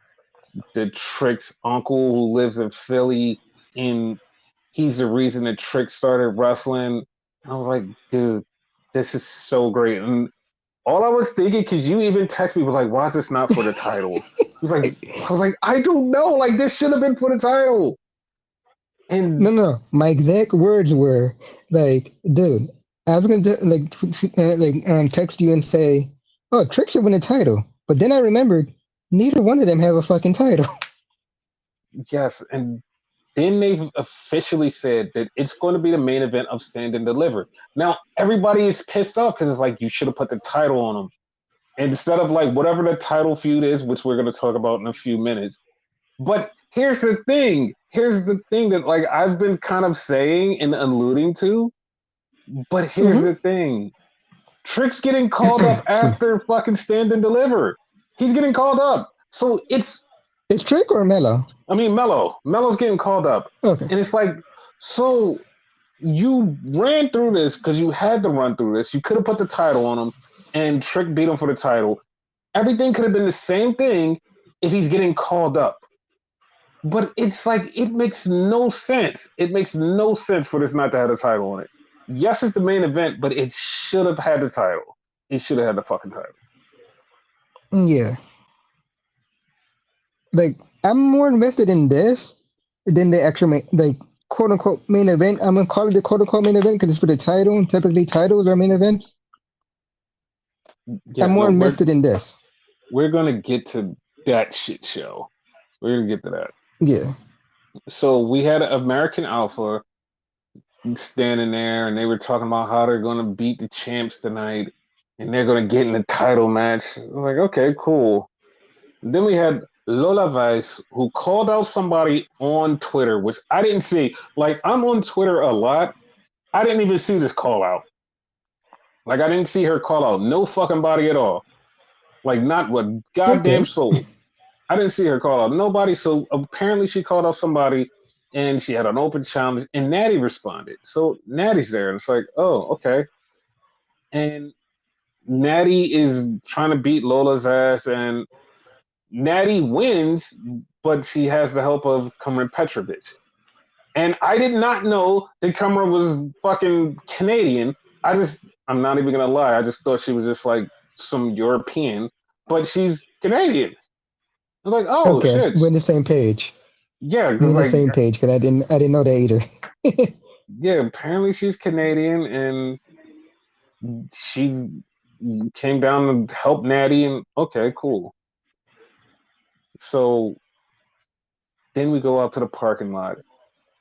the Trick's uncle who lives in Philly, and he's the reason that Trick started wrestling. I was like, dude, this is so great. And all I was thinking, because you even text me, was like, why is this not for the title? He was like, I was like, I don't know. Like, this should have been for the title. No, And no. My exact words were like, dude, I was gonna text you and say, oh, Trick should win a title. But then I remembered neither one of them have a fucking title. yes, and then they've officially said that it's going to be the main event of Stand and Deliver. Now, everybody is pissed off because it's like, you should have put the title on them. Instead of like whatever the title feud is, which we're going to talk about in a few minutes. But here's the thing. Here's the thing that like I've been kind of saying and alluding to. But here's Hmm. the thing. Trick's getting called up Excuse me. after fucking Stand and Deliver. He's getting called up. So it's It's Trick or Mello? I mean Mello. Mello's getting called up. Okay. And it's like, so you ran through this because you had to run through this. You could have put the title on him and Trick beat him for the title. Everything could have been the same thing if he's getting called up. But it's like it makes no sense. It makes no sense for this not to have a title on it. Yes, it's the main event, but it should have had the title. It should have had the fucking title. Yeah. Like I'm more invested in this than the actual like quote unquote main event. I'm gonna call it the quote unquote main event because it's for the title, and typically titles are main events. Yeah, I'm more no, invested in this. we're gonna get to that shit show. We're gonna get to that. Yeah. So we had American Alpha standing there, and they were talking about how they're gonna beat the champs tonight, and they're gonna get in the title match. I was like, okay, cool. Then we had Lola Vice, who called out somebody on Twitter, which I didn't see. Like, I'm on Twitter a lot. I didn't even see this call out. Like, I didn't see her call out no fucking body at all. Like, not what goddamn Okay. soul. I didn't see her call out nobody. So apparently she called out somebody and she had an open challenge and Natty responded. So Natty's there and it's like, oh, okay. And Natty is trying to beat Lola's ass and Natty wins, but she has the help of Cameron Petrovich. And I did not know that Cameron was fucking Canadian. I'm not even gonna lie, I just thought she was just like some European, but she's Canadian. I was like, oh Okay. shit, We're on the same page. yeah, We're because on the like, same page because I didn't know that either. yeah, apparently she's Canadian and she came down to help Natty, and okay, cool. So then we go out to the parking lot,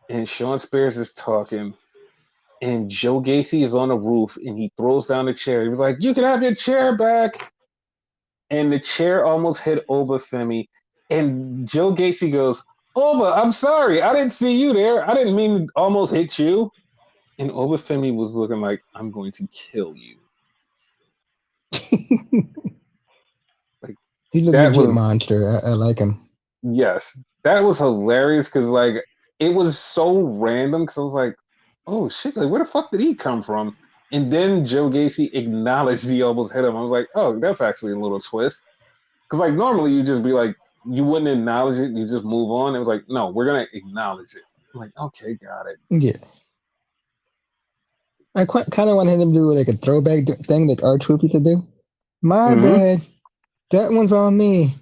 and Sean Spears is talking, and Joe Gacy is on the roof, and he throws down the chair. He was like, "You can have your chair back," and the chair almost hit Obafemi, and Joe Gacy goes, "Oba, I'm sorry, I didn't see you there. I didn't mean to almost hit you." And Obafemi was looking like, "I'm going to kill you." Like He's a that legit was monster. I like him. yes, that was hilarious because like it was so random because I was like, oh shit, like where the fuck did he come from? And then Joe Gacy acknowledged he almost hit him. I was like, oh, that's actually a little twist. Because like normally you just be like, you wouldn't acknowledge it, you just move on. It was like, no, we're gonna acknowledge it. I'm like, okay, got it. Yeah. I quite kind of wanted him to do like a throwback thing like R Truth used to do. My Hmm. bad. That one's on me.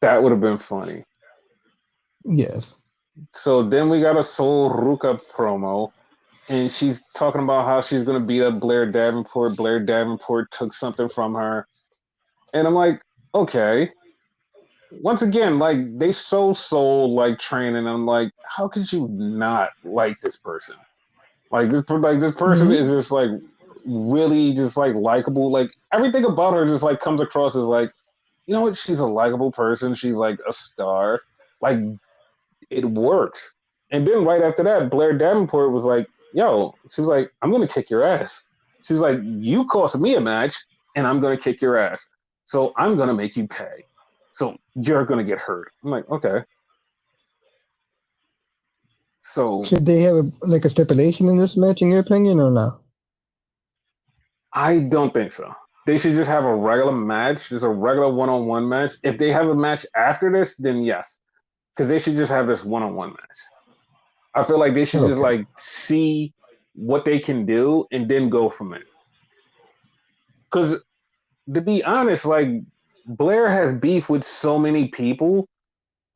That would have been funny. Yes. So then we got a Soul Ruka promo, and she's talking about how she's gonna beat up Blair Davenport. Blair Davenport took something from her, and I'm like, okay. Once again, like they so sold like training. I'm like, how could you not like this person? Like this person Hmm. is just like really just like likable. Like everything about her just like comes across as like, you know what? She's a likable person. She's like a star. Like it works. And then right after that, Blair Davenport was like, yo, she was like, I'm gonna kick your ass. She was like, you cost me a match, and I'm gonna kick your ass. So I'm gonna make you pay. So you're gonna get hurt. I'm like, okay. So Should they have like a stipulation in this match, in your opinion, or no? I don't think so. They should just have a regular match, just a regular one-on-one match. If they have a match after this, then yes, because they should just have this one-on-one match. I feel like they should just Okay. like see what they can do and then go from it. Because to be honest, like Blair has beef with so many people.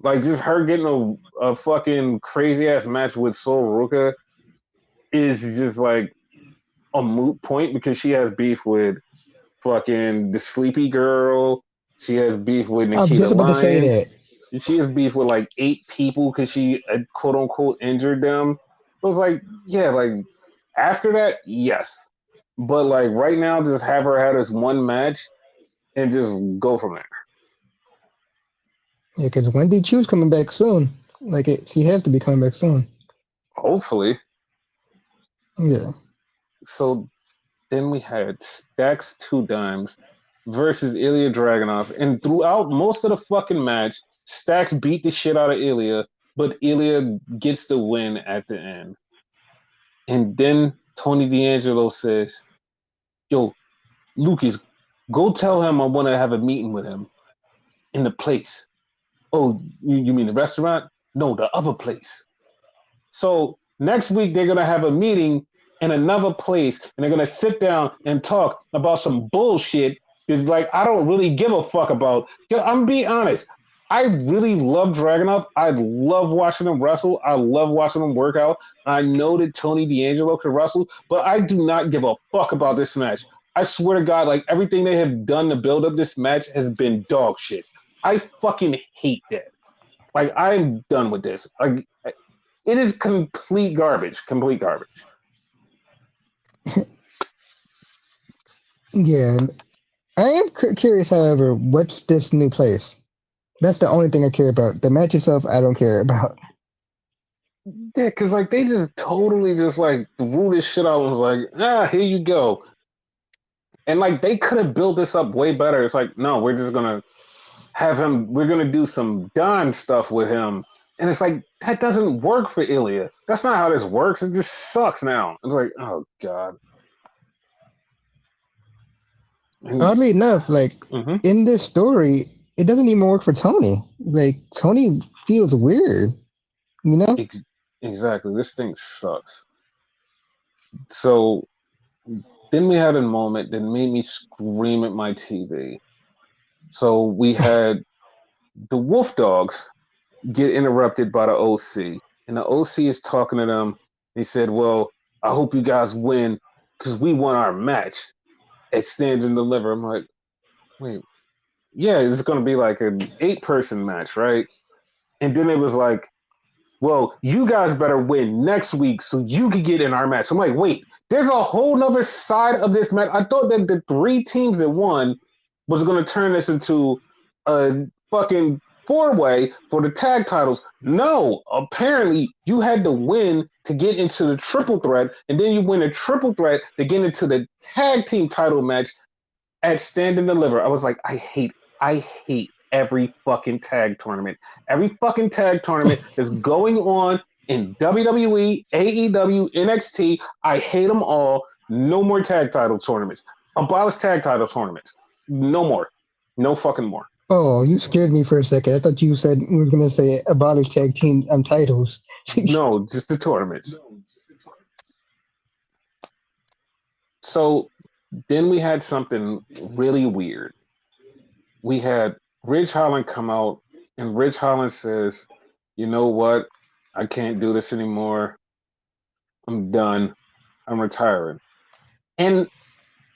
Like just her getting a fucking crazy ass match with Sol Ruka is just like a moot point because she has beef with fucking the Sleepy Girl. She has beef with I was Nikita just about to say Lyons. that. And she has beef with like 8 people because she quote unquote injured them. So it's like, yeah, like after that, yes. But like right now, just have her have this one match and just go from there. Yeah, because Wendy Chu's coming back soon. Like she has to be coming back soon. Hopefully. Yeah. So then we had Stacks Two Dimes versus Ilya Dragunov. And throughout most of the fucking match, Stacks beat the shit out of Ilya, but Ilya gets the win at the end. And then Tony D'Angelo says, yo, Lucas, go tell him I want to have a meeting with him in the place. Oh, you mean the restaurant? No, the other place. So next week they're gonna have a meeting in another place, and they're gonna sit down and talk about some bullshit. It's like I don't really give a fuck about. I'm being honest. I really love Dragunov. I love watching him wrestle. I love watching him work out. I know that Tony D'Angelo can wrestle, but I do not give a fuck about this match. I swear to God, like everything they have done to build up this match has been dog shit. I fucking hate that. Like I'm done with this. Like it is complete garbage. Complete garbage. Yeah. I am curious, however, what's this new place? That's the only thing I care about. The match itself, I don't care about. Yeah, because like they just totally just like threw this shit out and was like, here you go. And like they could have built this up way better. It's like, no, we're just gonna have him. We're gonna do some Don stuff with him. And it's like that doesn't work for Ilya. That's not how this works. It just sucks now. It's like, oh god. And, Oddly enough, like mm-hmm, in this story, it doesn't even work for Tony. Like Tony feels weird, you know? ex- exactly. This thing sucks. So then we had a moment that made me scream at my TV. So we had the Wolf Dogs get interrupted by the OC, and the OC is talking to them. He said, "Well, I hope you guys win because we won our match at Stand and Deliver." I'm like, "Wait, yeah, it's going to be like an 8-person match, right?" And then it was like, "Well, you guys better win next week so you can get in our match." I'm like, "Wait, there's a whole nother side of this match." I thought that the 3 teams that won was going to turn this into a fucking 4-way for the tag titles. No, apparently you had to win to get into the triple threat, and then you win a triple threat to get into the tag team title match at Stand and Deliver. I was like, I hate every fucking tag tournament. Every fucking tag tournament that's going on in WWE, AEW, NXT. I hate them all. No more tag title tournaments. Abolish tag title tournaments. No more. No fucking more. Oh, you scared me for a second. I thought you said you were gonna say abolish tag team titles. No, just the tournaments. So Then we had something really weird. We had Ridge Holland come out, and Ridge Holland says, "You know what? I can't do this anymore. I'm done. I'm retiring." And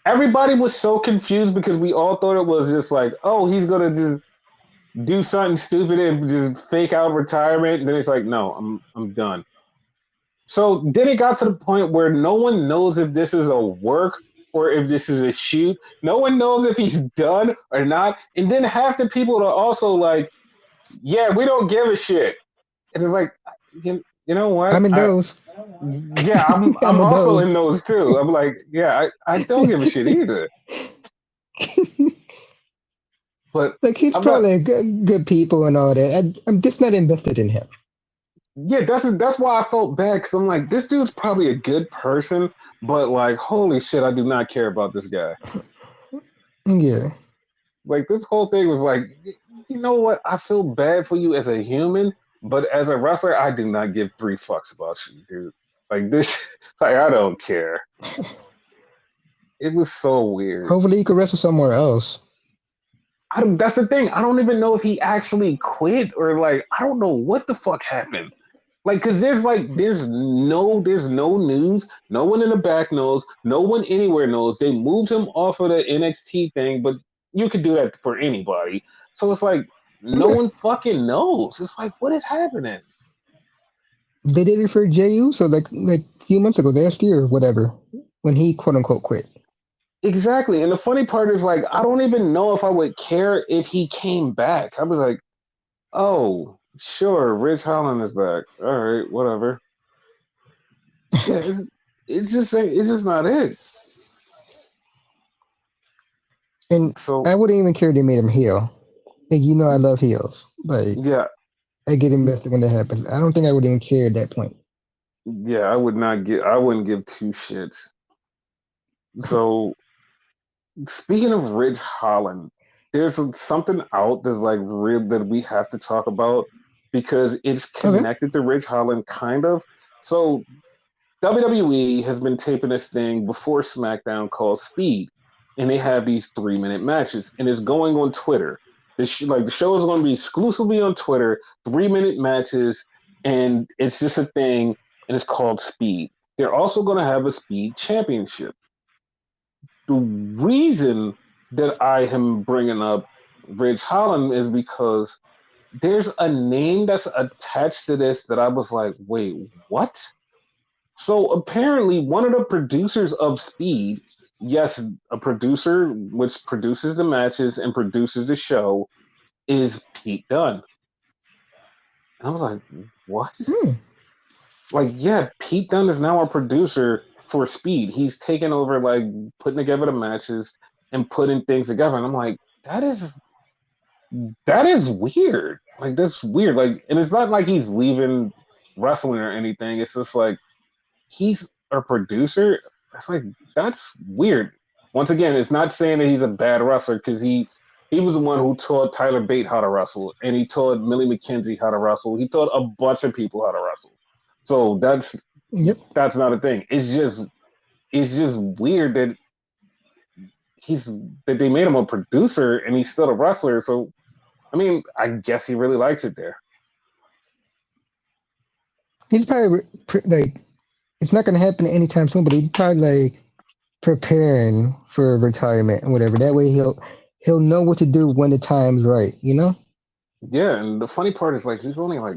everybody was so confused because we all thought it was just like, oh, he's gonna just do something stupid and just fake out retirement. And then it's like, no, I'm done. So then it got to the point where no one knows if this is a work or if this is a shoot. No one knows if he's done or not. And then half the people are also like, yeah, we don't give a shit. It's just like, you know what? I'm in those. Yeah, I'm I'm in also those. in those too. I'm like, yeah, I don't give a shit either. But Like he's I'm not. probably a good people and all that. I'm just not invested in him. Yeah, that's why I felt bad because I'm like, this dude's probably a good person, but like, holy shit, I do not care about this guy. Yeah. Like, this whole thing was like, you know what? I feel bad for you as a human, but as a wrestler, I do not give three fucks about you, dude. Like this, like I don't care. It was so weird. Hopefully he could wrestle somewhere else. That's the thing. I don't even know if he actually quit or like I don't know what the fuck happened. Like, cause there's no news. No one in the back knows. No one anywhere knows. They moved him off of the NXT thing, but you could do that for anybody. So it's like no Yeah. one fucking knows. It's like what is happening? They did it for Jey Uso like a few months ago, last year or whatever, when he quote unquote quit. Exactly. And the funny part is like I don't even know if I would care if he came back. I was like, oh, sure, Rich Holland is back. All right, whatever. Yeah, it's just not it. And So I wouldn't even care if they made him heel. And you know I love heels. Like yeah, I get invested when that happens. I don't think I would even care at that point. yeah, I wouldn't give two shits. So speaking of Ridge Holland, there's something out that's like real that we have to talk about because it's Okay. connected to Ridge Holland kind of. So WWE has been taping this thing before SmackDown called Speed, and they have these 3 minute matches, and it's going on Twitter. The show is going to be exclusively on Twitter, 3 minute matches, and it's just a thing, and it's called Speed. They're also going to have a Speed Championship. The reason that I am bringing up Ridge Holland is because there's a name that's attached to this that I was like, wait, what? So apparently, one of the producers of Speed, yes, a producer which produces the matches and produces the show, is Pete Dunne. And I was like, what? Hmm. Like, yeah, Pete Dunne is now a producer for Speed. He's taken over, like, putting together the matches and putting things together. And I'm like, that is weird. Like, that's weird. Like, and it's not like he's leaving wrestling or anything. It's just like, he's a producer. It's like that's weird. Once again, it's not saying that he's a bad wrestler because he was the one who taught Tyler Bate how to wrestle, and he taught Millie McKenzie how to wrestle. He taught a bunch of people how to wrestle. So Yep. that's not a thing. It's just weird that he's that they made him a producer and he's still a wrestler. So I mean, I guess he really likes it there. He's probably like it's not gonna happen anytime soon, but he's probably like preparing for retirement and whatever. That way he'll know what to do when the time's right, you know? Yeah, and the funny part is he's only like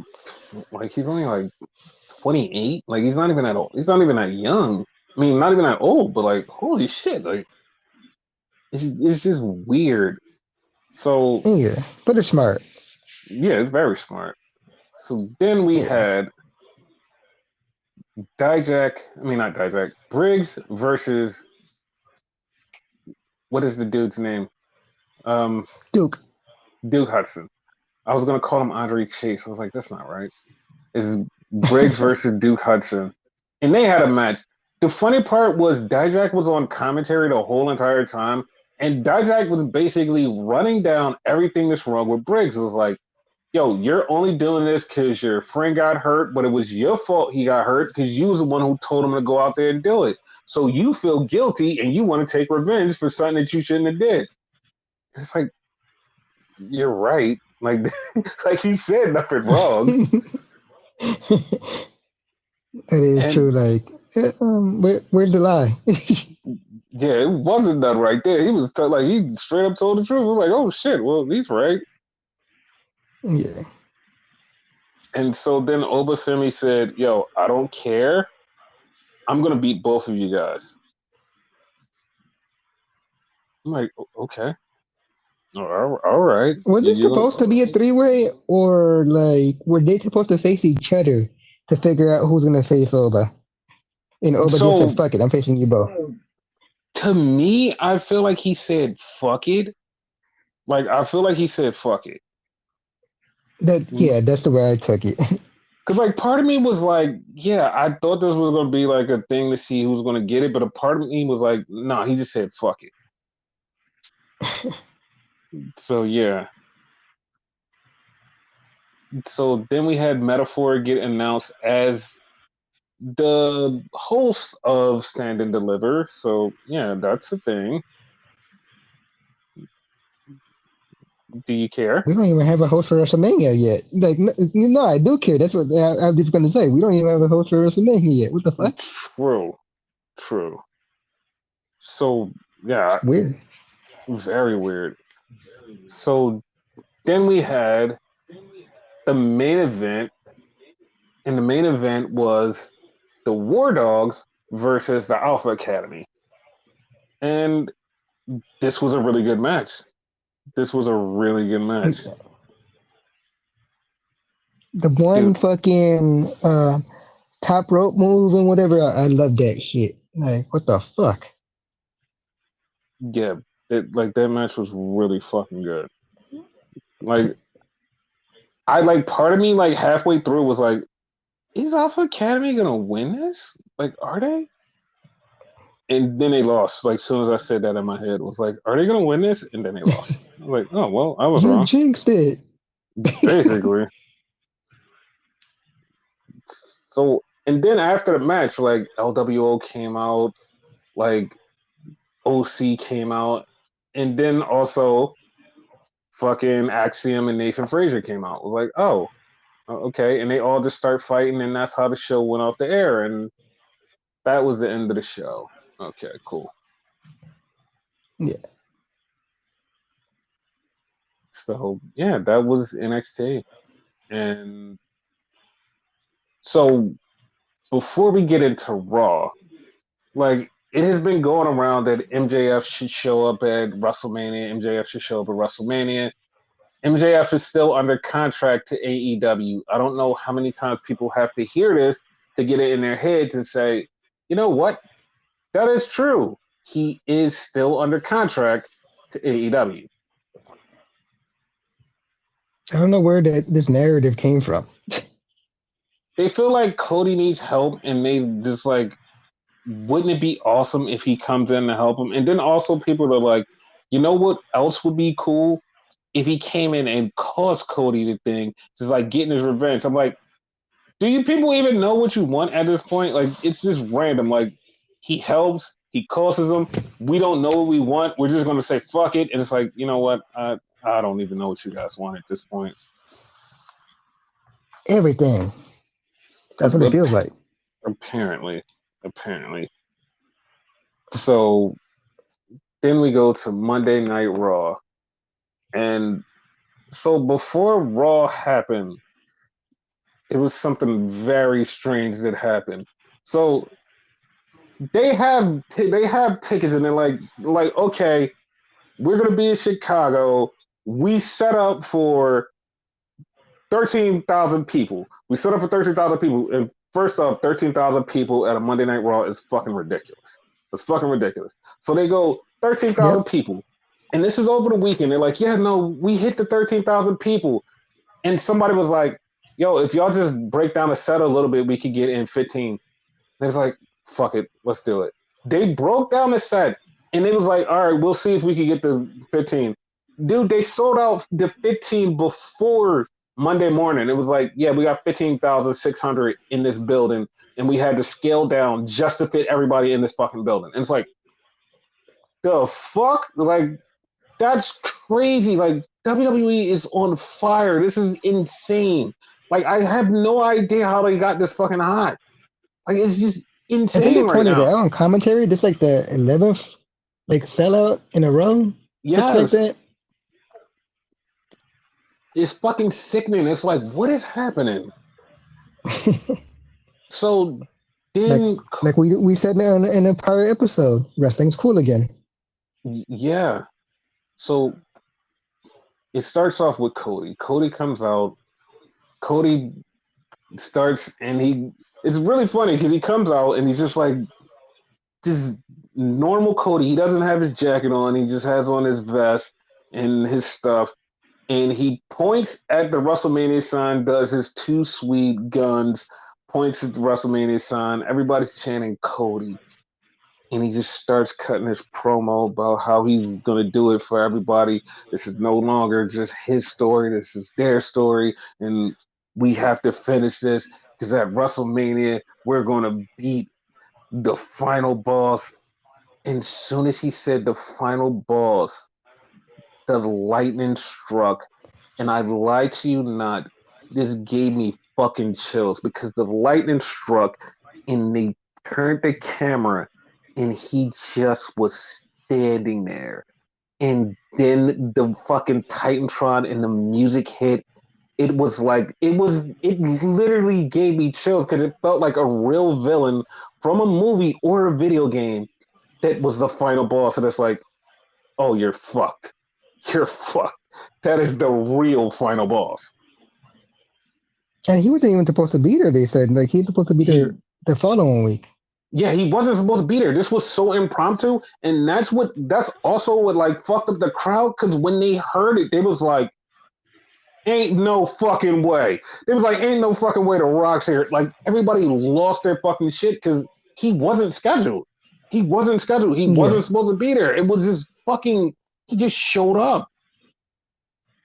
28. Like he's not even that old. He's not even that young. I mean, not even that old, but like holy shit, like it's just weird. So Yeah. But it's smart. yeah, it's very smart. So then we Yeah. had Dijak, I mean not Dijak, Briggs versus what is the dude's name? Um Duke. Duke Hudson. I was gonna call him Andre Chase. I was like, that's not right. It's Briggs versus Duke Hudson. And they had a match. The funny part was Dijak was on commentary the whole entire time, and Dijak was basically running down everything that's wrong with Briggs. It was like, yo, you're only doing this because your friend got hurt, but it was your fault he got hurt because you was the one who told him to go out there and do it. So you feel guilty and you want to take revenge for something that you shouldn't have did. It's like, you're right. Like, like he said nothing wrong. That is And true. Like, where's the lie? yeah, it wasn't done right there. He was like, he straight up told the truth. I was like, oh shit, well, he's right. Yeah. And so then Obafemi said, yo, I don't care. I'm going to beat both of you guys. I'm like, okay. All right. Was it You supposed to be a three-way, or like were they supposed to face each other to figure out who's gonna face Oba? And Oba just said, So "Fuck it, I'm facing you both." to me, I feel like he said, fuck it. Like, I feel like he said, fuck it. That's the way I took it. Because, like, part of me was like, yeah, I thought this was going to be like a thing to see who's going to get it. But a part of me was like, no, he just said, fuck it. So, yeah. So then we had Metaphor get announced as the host of Stand and Deliver. So, yeah, that's a thing. Do you care? We don't even have a host for WrestleMania yet. Like, no, I do care. That's what I'm just gonna say. We don't even have a host for WrestleMania yet. What the fuck? True. True. So, yeah, It's weird. very weird. So then we had the main event, and the main event was the War Dogs versus the Alpha Academy. And this was a really good match. This was a really good match. The one Dude, fucking top rope move and whatever. I love that shit. Like, what the fuck? yeah, that match was really fucking good. Like, I like part of me like halfway through was like, is Alpha Academy gonna win this? Like, are they? And then they lost. Like, as soon as I said that in my head, it was like, are they gonna win this? And then they lost. I was like, oh well, I was You wrong. jinxed it. Basically. So, and then after the match, like LWO came out, like OC came out, and then also fucking Axiom and Nathan Frazier came out. It was like, oh, okay, and they all just start fighting, and that's how the show went off the air, and that was the end of the show. Okay, cool. Yeah. So yeah, that was NXT, and so before we get into Raw, like it has been going around that MJF should show up at WrestleMania. MJF should show up at WrestleMania. MJF is still under contract to AEW. I don't know how many times people have to hear this to get it in their heads and say, you know what? That is true. He is still under contract to AEW. I don't know where this narrative came from. They feel like Cody needs help, and they just like, wouldn't it be awesome if he comes in to help him? And then also people are like, you know what else would be cool? If he came in and caused Cody the thing, just like getting his revenge. I'm like, do you people even know what you want at this point? Like, it's just random. Like, he helps, he causes them. We don't know what we want. We're just gonna say fuck it, and it's like, you know what? I don't even know what you guys want at this point. Everything. That's what it feels like. Apparently, apparently. So then we go to Monday Night Raw, and so before Raw happened, it was something very strange that happened. So they have tickets, and they're like okay, we're gonna be in Chicago. We set up for 13,000 people. We set up for 13,000 people, and first off, 13,000 people at a Monday Night Raw is fucking ridiculous. It's fucking ridiculous. So they go 13,000 Yep. people, and this is over the weekend. They're like, yeah, no, we hit the 13,000 people, and somebody was like, yo, if y'all just break down the set a little bit, we could get in 15. And it's like, fuck it, let's do it. They broke down the set, and it was like, all right, we'll see if we can get the 15. Dude, they sold out the 15 before Monday morning, it was like, yeah, we got 15,600 in this building, and we had to scale down just to fit everybody in this fucking building. And it's like, the fuck? Like, that's crazy. Like, WWE is on fire. This is insane. Like, I have no idea how they got this fucking hot. Like, it's just I think they insane right pointed it now. out on commentary. This like the 11th like sellout in a row, something like Yes, that. it's fucking sickening. It's like, what is happening? So like then, like we said in a prior episode, wrestling's cool again. yeah. So it starts off with Cody. Cody comes out. Cody starts, and it's really funny because he comes out and he's just like, just normal Cody. He doesn't have his jacket on. He just has on his vest and his stuff. And he points at the WrestleMania sign, does his two sweet guns, points at the WrestleMania sign. Everybody's chanting Cody. And he just starts cutting his promo about how he's going to do it for everybody. This is no longer just his story. This is their story. And we have to finish this because at WrestleMania, we're going to beat the final boss. And as soon as he said the final boss, the lightning struck. And I lie to you not, this gave me fucking chills because the lightning struck and they turned the camera and he just was standing there. And then the fucking Titantron and the music hit. It literally gave me chills because it felt like a real villain from a movie or a video game that was the final boss. And it's like, oh, you're fucked. You're fucked. That is the real final boss. And he wasn't even supposed to beat her. They said like he's supposed to beat her He, the following week. yeah, he wasn't supposed to be there. This was so impromptu, and that's also what like fucked up the crowd because when they heard it, they was like, "Ain't no fucking way." They was like, "Ain't no fucking way the Rock's here." Like everybody lost their fucking shit because he wasn't scheduled. He wasn't scheduled. He Yeah, wasn't supposed to be there. It was just fucking. He just showed up,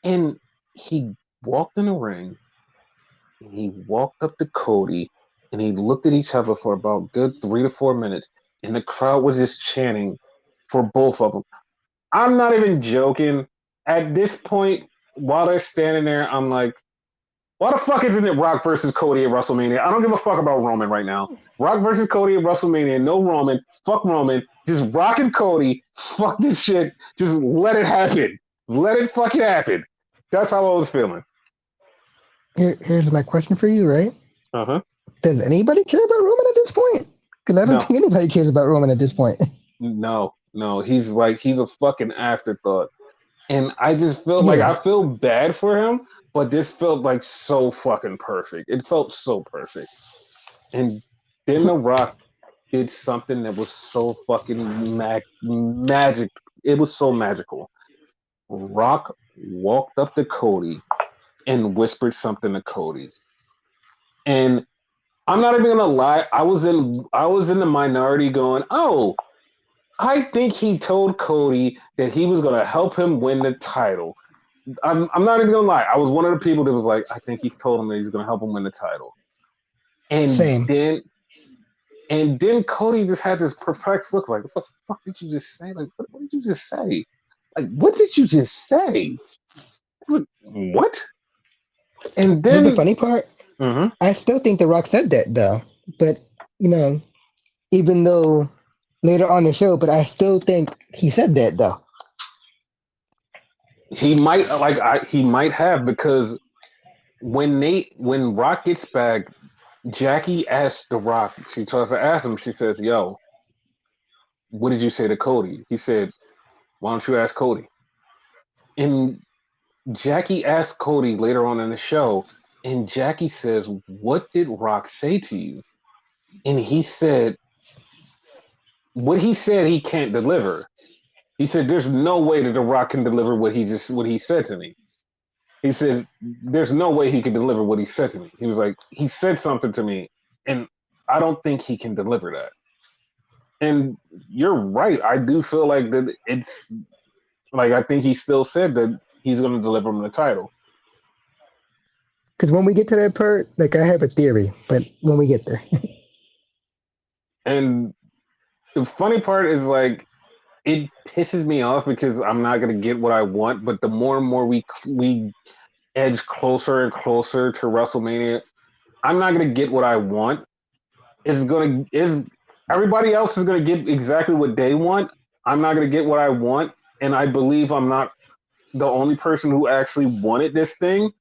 and he walked in the ring and he walked up to Cody and he looked at each other for about good 3 to 4 minutes, and the crowd was just chanting for both of them. I'm not even joking. At this point, while they're standing there, I'm like, why the fuck isn't it Rock versus Cody at WrestleMania? I don't give a fuck about Roman right now. Rock versus Cody at WrestleMania, no Roman, fuck Roman, just Rock and Cody, fuck this shit, just let it happen. Let it fucking happen. That's how I was feeling. here's my question for you, right? Uh huh. Does anybody care about Roman at this point? Because I don't No, think anybody cares about Roman at this point. no. He's a fucking afterthought. And I just feel like Yeah, I feel bad for him, but this felt like so fucking perfect. It felt so perfect. And then The Rock did something that was so fucking magic. It was so magical. Rock walked up to Cody and whispered something to Cody. And I'm not even gonna lie, I was in the minority going, oh, I think he told Cody that he was gonna help him win the title. I'm not even gonna lie. I was one of the people that was like, I think he's told him that he's gonna help him win the title. And same. then Cody just had this perplexed look like, what the fuck did you just say? Like, what did you just say? Like, what did you just say? Like, what? And Here's the then funny part. mhm, I still think The Rock said that though, but you know, even though later on the show, but I still think he said that though. he might have because when Rock gets back, Jackie asks The Rock, she tries to ask him, she says, yo, what did you say to Cody? He said, why don't you ask Cody? And Jackie asked Cody later on in the show, and Jackie says, what did Rock say to you? And he said, what he said he can't deliver. He said, there's no way that The Rock can deliver what he said to me. He said, there's no way he can deliver what he said to me. He was like, he said something to me, and I don't think he can deliver that. And you're right. I do feel like that it's like I think he still said that he's going to deliver him the title. Because when we get to that part, like I have a theory, but when we get there, And the funny part is like it pisses me off because I'm not gonna get what I want. But the more and more we edge closer and closer to WrestleMania, I'm not gonna get what I want. Is everybody else is gonna get exactly what they want. I'm not gonna get what I want, and I believe I'm not the only person who actually wanted this thing.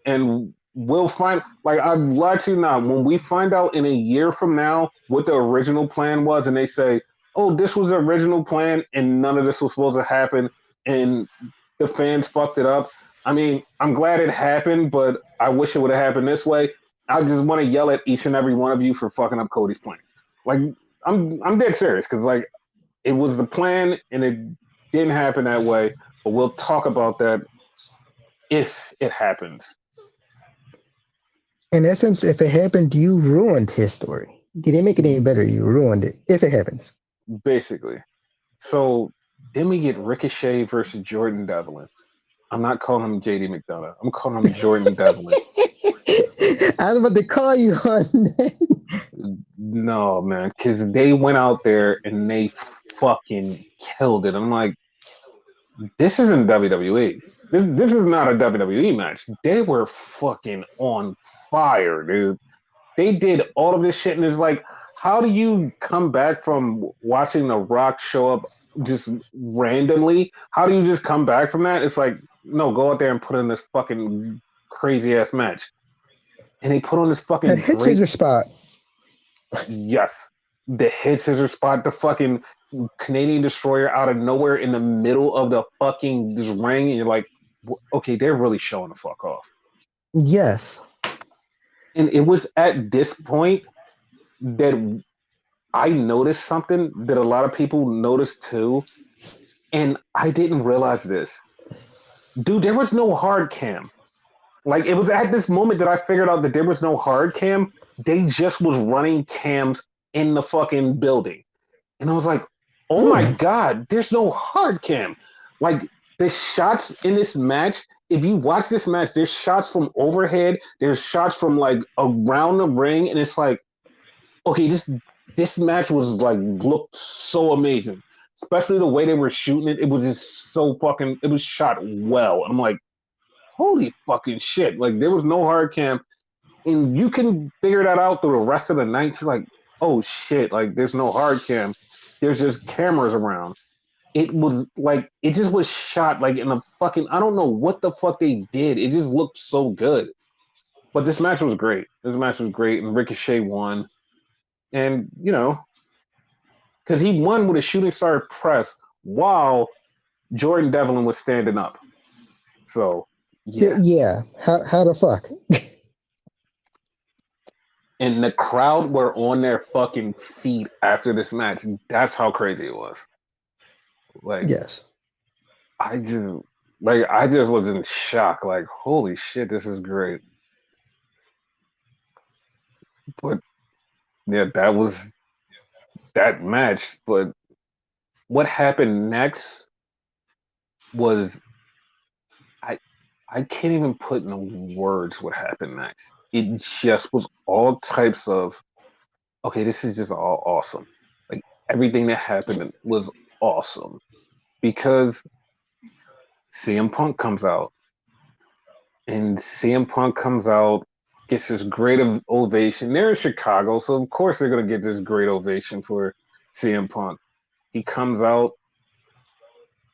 And we'll find, like, I've lied to you now. When we find out in a year from now what the original plan was, and they say, "Oh, this was the original plan, and none of this was supposed to happen," and the fans fucked it up. I mean, I'm glad it happened, but I wish it would have happened this way. I just want to yell at each and every one of you for fucking up Cody's plan. Like, I'm dead serious because like it was the plan and it didn't happen that way. But we'll talk about that if it happens. in essence, if it happened, you ruined his story. You didn't make it any better. You ruined it. If it happens, Basically. So then we get Ricochet versus Jordan Devlin. I'm not calling him JD McDonough. I'm calling him Jordan Devlin. I was about to call you on that. No, man, because they went out there and they fucking killed it. I'm like, this isn't WWE. This is not a WWE match. They were fucking on fire, dude. They did all of this shit, and it's like, how do you come back from watching The Rock show up just randomly? How do you just come back from that? It's like, no, go out there and put in this fucking crazy ass match. And they put on this That fucking hit scissor great, spot. yes, the hit scissor spot, the fucking Canadian Destroyer out of nowhere in the middle of the fucking this ring, and you're like, okay, they're really showing the fuck off. Yes. And it was at this point that I noticed something that a lot of people noticed too, and I didn't realize this. Dude, there was no hard cam. Like it was at this moment that I figured out that there was no hard cam. They just was running cams in the fucking building. And I was like, oh my God, there's no hard cam. Like the shots in this match, if you watch this match, there's shots from overhead, there's shots from like around the ring, and it's like, okay, this match was like looked so amazing, especially the way they were shooting it. It was just so fucking. It was shot well. I'm like, holy fucking shit! Like there was no hard cam, and you can figure that out through the rest of the night. You're like, oh shit! Like there's no hard cam. There's just cameras around. It was like it just was shot like in a fucking. I don't know what the fuck they did. It just looked so good. But this match was great. This match was great, and Ricochet won. And you know, because he won with a shooting star press while Jordan Devlin was standing up. So yeah, Yeah. How the fuck? and the crowd were on their fucking feet after this match. That's how crazy it was. Like Yes. I just I just was in shock. Like holy shit, this is great. But yeah, that was that match. But what happened next was I I can't even put in words what happened next. It just was all types of okay, this is just all awesome. Like everything that happened was awesome because CM Punk comes out and CM Punk comes out, gets this great ovation. They're in Chicago, so of course they're gonna get this great ovation for CM Punk. He comes out,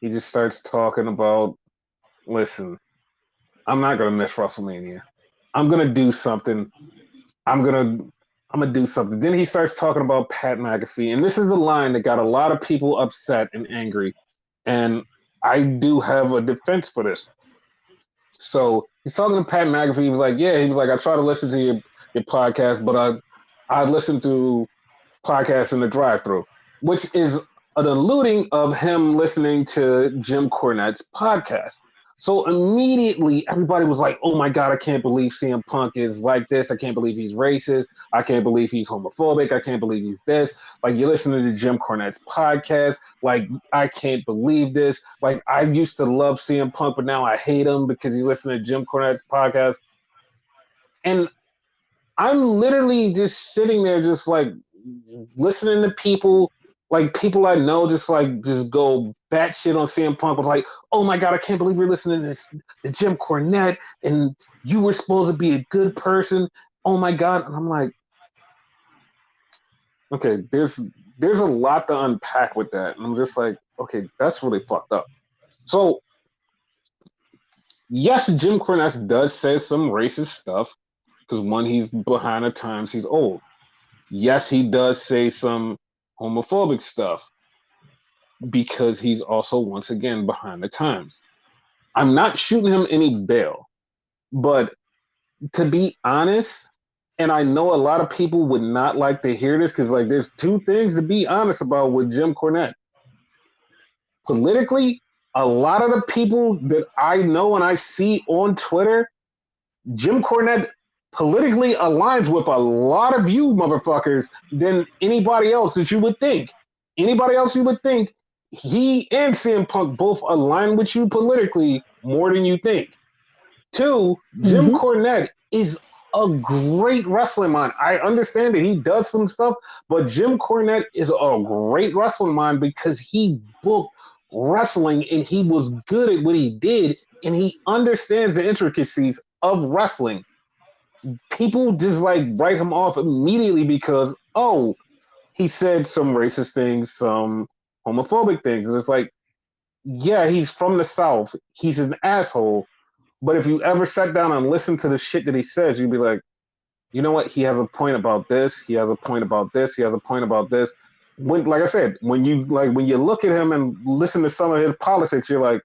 he just starts talking about, listen, I'm not gonna miss WrestleMania. I'm gonna do something. I'm gonna I'm gonna do something. Then he starts talking about Pat McAfee, and this is the line that got a lot of people upset and angry. And I do have a defense for this. So he's talking to Pat McAfee. He was like, "Yeah," he was like, "I try to listen to your podcast, but I listen to podcasts in the drive-through," which is an alluding of him listening to Jim Cornette's podcast. So immediately everybody was like, "Oh my God, I can't believe CM Punk is like this. I can't believe he's racist. I can't believe he's homophobic. I can't believe he's this." Like you're listening to Jim Cornette's podcast. Like I can't believe this. Like I used to love CM Punk, but now I hate him because he listened to Jim Cornette's podcast. And I'm literally just sitting there, just like listening to people, like people I know, just go batshit on CM Punk. Was like, oh my god, I can't believe you're listening to this, to Jim Cornette, and you were supposed to be a good person. Oh my god, and I'm like, okay, there's a lot to unpack with that, and I'm just like, okay, that's really fucked up. So yes, Jim Cornette does say some racist stuff because one, he's behind the times, he's old. Yes, he does say some homophobic stuff because he's also once again behind the times. I'm not shooting him any bail, but to be honest, and I know a lot of people would not like to hear this because like there's two things to be honest about with Jim Cornette. Politically, a lot of the people that I know and I see on Twitter, Jim Cornette politically aligns with a lot of you motherfuckers than anybody else that you would think. Anybody else you would think, he and CM Punk both align with you politically more than you think. Two, Jim Cornette is a great wrestling mind. I understand that he does some stuff, but Jim Cornette is a great wrestling mind because he booked wrestling and he was good at what he did and he understands the intricacies of wrestling. People just like write him off immediately because, oh, he said some racist things, some homophobic things. And it's like, yeah, he's from the South. He's an asshole. But if you ever sat down and listened to the shit that he says, you'd be like, you know what? He has a point about this. He has a point about this. He has a point about this. When, like I said, when you look at him and listen to some of his politics, you're like,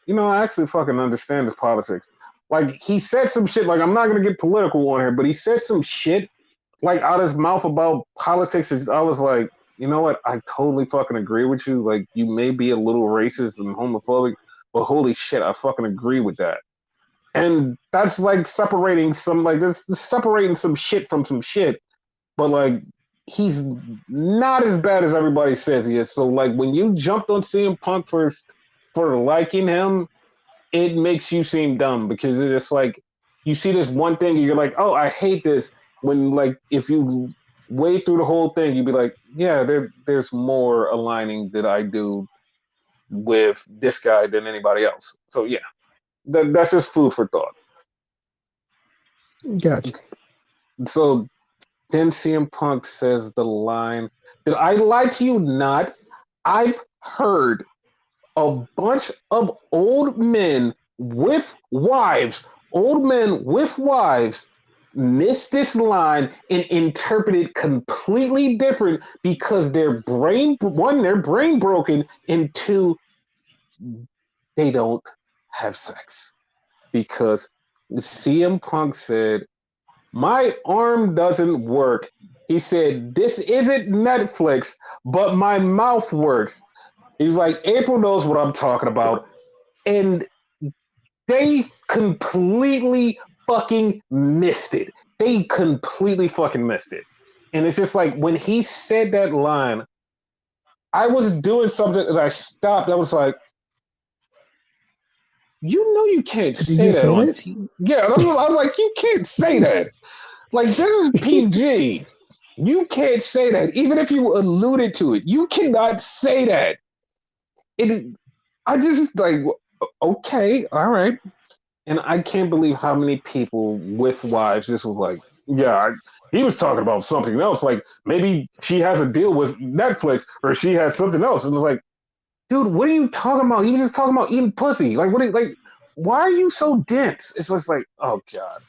you know, I actually fucking understand his politics. Like he said some shit. Like I'm not gonna get political on here, but he said some shit like out his mouth about politics. I was like, you know what? I totally fucking agree with you. Like you may be a little racist and homophobic, but holy shit, I fucking agree with that. And that's like separating some like this separating some shit from some shit. But like he's not as bad as everybody says he is. So like when you jumped on CM Punk for liking him, it makes you seem dumb because it's just like you see this one thing and you're like, oh, I hate this. When like if you wade through the whole thing, you'd be like, yeah, there's more aligning that I do with this guy than anybody else. So yeah, that's just food for thought. Gotcha. So then CM Punk says the line, did I lie to you not? I've heard a bunch of old men with wives, miss this line and interpret it completely different because their brain, one, their brain broken, and two, they don't have sex. Because CM Punk said, my arm doesn't work. He said, this isn't Netflix, but my mouth works. He's like, April knows what I'm talking about. And they completely fucking missed it. They completely fucking missed it. And it's just like when he said that line, I was doing something and I stopped. I was like, you know, you can't Did say you that say on that? TV. Yeah, I was like, you can't say that. Like, this is PG. You can't say that. Even if you alluded to it, you cannot say that. It, I just like, okay, all right. And I can't believe how many people with wives, this was like, yeah, he was talking about something else. Like maybe she has a deal with Netflix or she has something else. And it's like, dude, what are you talking about? He was just talking about eating pussy. Like, what are you, like, why are you so dense? It's just like, oh God.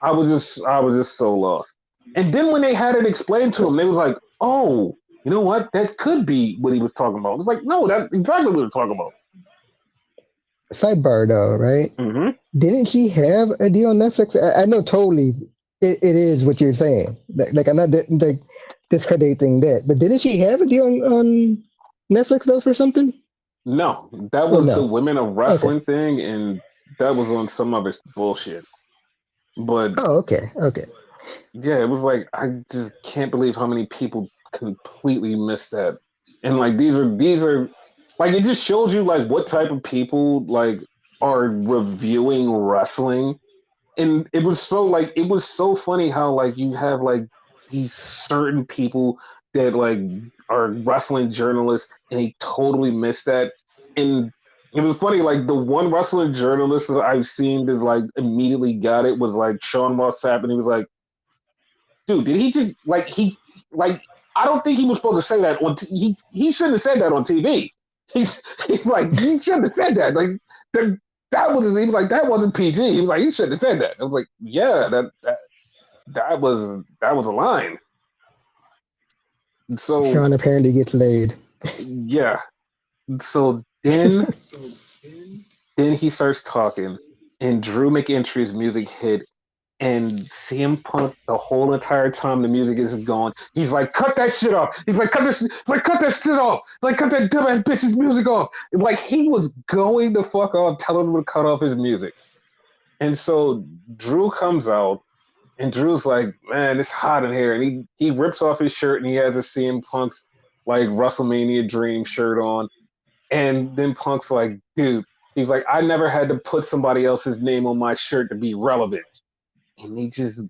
I was just so lost. And then when they had it explained to So, him, they was like, oh, you know what? That could be what he was talking about. It's like, no, that's exactly what he was talking about. sidebar though, right? Mm-hmm. Didn't she have a deal on Netflix? I know totally it is what you're saying. Like I'm not like discrediting that, but didn't she have a deal on Netflix though for something? No, that Oh was the no. women of Okay. wrestling thing, and that was on some of its bullshit. But Oh okay. Okay. yeah, it was like I just can't believe how many people completely missed that. And like these are like it just shows you like what type of people like are reviewing wrestling and it was so funny how like you have like these certain people that like are wrestling journalists and they totally miss that. And it was funny, like the one wrestling journalist that I've seen that like immediately got it was like Sean Moss Sapp, and he was like, dude, did he just like I don't think he was supposed to say that he shouldn't have said that on TV. He's like he shouldn't have said that. Like that that was he was like that wasn't PG. He was like he shouldn't have said that. I was like, yeah, that was a line. So Sean apparently gets laid. yeah. So then he starts talking and Drew McIntyre's music hit and CM Punk the whole entire time the music is going, he's like, cut that shit off. He's like, cut that shit off. Like, cut that dumbass bitch's music off. Like he was going the fuck off, telling him to cut off his music. And so Drew comes out and Drew's like, man, it's hot in here. And he rips off his shirt and he has a CM Punk's like WrestleMania Dream shirt on. And then Punk's like, dude, he's like, I never had to put somebody else's name on my shirt to be relevant. And they just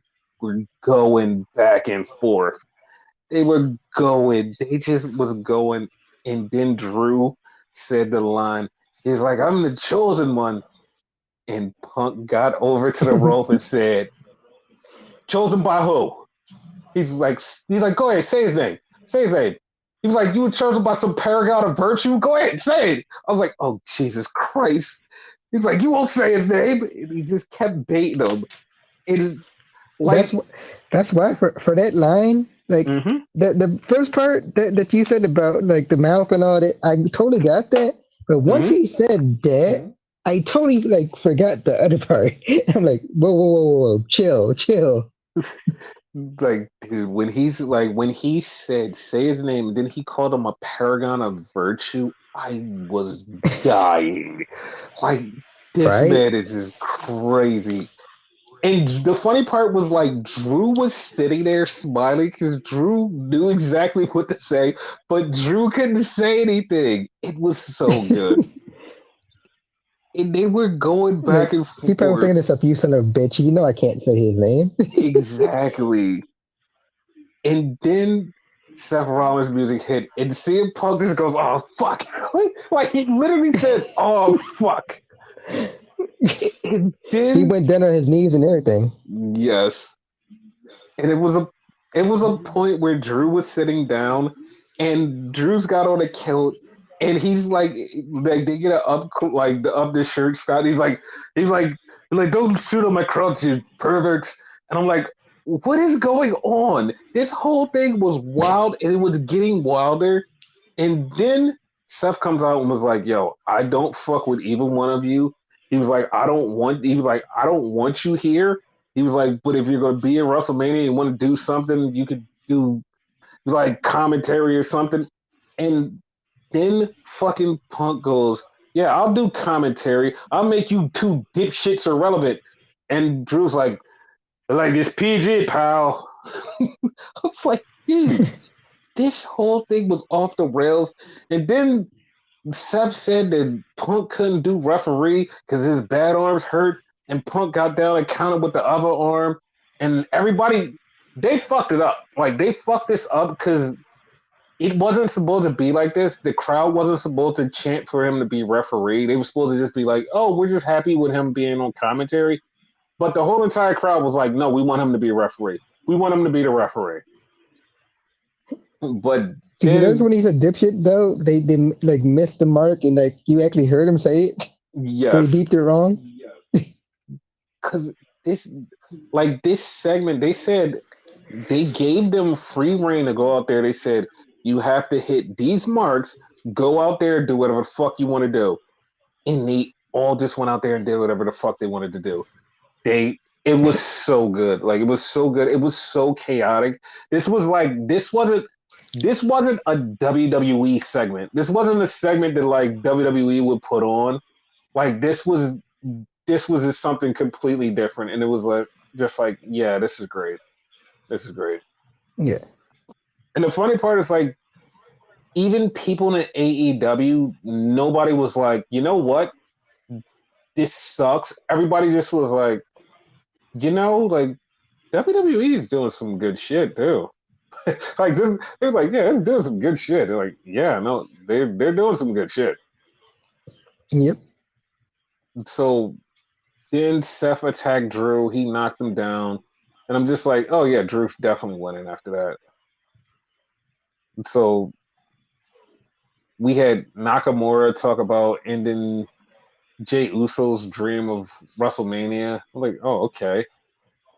were going back and forth. They just was going. And then Drew said the line, he's like, I'm the chosen one. And Punk got over to the rope and said, chosen by who? He's like, go ahead, say his name. Say his name. He was like, you were chosen by some paragon of virtue? Go ahead, say it. I was like, oh, Jesus Christ. He's like, you won't say his name. And he just kept baiting him. It is like That's why for that line, like mm-hmm, the first part that you said about like the mouth and all that, I totally got that. But once mm-hmm. he said that, I totally like forgot the other part. I'm like, whoa, chill. Like, dude, when he said say his name, and then he called him a paragon of virtue, I was dying. Like, this Right? man is just crazy. And the funny part was like Drew was sitting there smiling because Drew knew exactly what to say, but Drew couldn't say anything. It was so good. And they were going Like back and he probably was thinking forth. to himself, you son of a bitch, you know I can't say his name. Exactly. And then Seth Rollins' music hit, and CM Punk just goes, "Oh fuck!" Like he literally said, "Oh fuck!" And He then went down on his knees and everything. yes, and it was a point where Drew was sitting down, and Drew's got on a kilt, and he's like they get a up like the up the shirt, Scott. He's like, don't shoot on my crotch, you perverts. And I'm like, what is going on? This whole thing was wild, and it was getting wilder. And then Seth comes out and was like, yo, I don't fuck with either one of you. He was like, I don't want you here. He was like, but if you're gonna be in WrestleMania and want to do something, you could do like commentary or something. And then fucking Punk goes, yeah, I'll do commentary. I'll make you two dipshits irrelevant. And Drew's like it's PG, pal. I was like, dude, this whole thing was off the rails. And then Seth said that Punk couldn't do referee because his bad arms hurt, and Punk got down and counted with the other arm, and everybody they fucked it up. Like they fucked this up because it wasn't supposed to be like this. The crowd wasn't supposed to chant for him to be referee. They were supposed to just be like, "Oh, we're just happy with him being on commentary." But the whole entire crowd was like, "No, we want him to be a referee. We want him to be the referee." But Did you notice then, when he said dipshit though? They like missed the mark and like you actually heard him say it, but he yes, beeped it wrong. because this, like this segment, they said they gave them free reign to go out there. They said you have to hit these marks, go out there, do whatever the fuck you want to do, and they all just went out there and did whatever the fuck they wanted to do. It was so good. Like it was so good. It was so chaotic. This wasn't a WWE segment. This wasn't a segment that like WWE would put on. Like this was just something completely different, and it was like just like yeah, this is great. This is great. Yeah. And the funny part is like even people in AEW, nobody was like, you know what, this sucks. Everybody just was like, like WWE is doing some good shit too. Like this, they're like, yeah, it's doing some good shit. They're like, yeah, no, they're doing some good shit. Yep. So then Seth attacked Drew. He knocked him down, and I'm just like, oh yeah, Drew's definitely winning after that. So we had Nakamura talk about ending Jay Uso's dream of WrestleMania. I'm like, oh okay.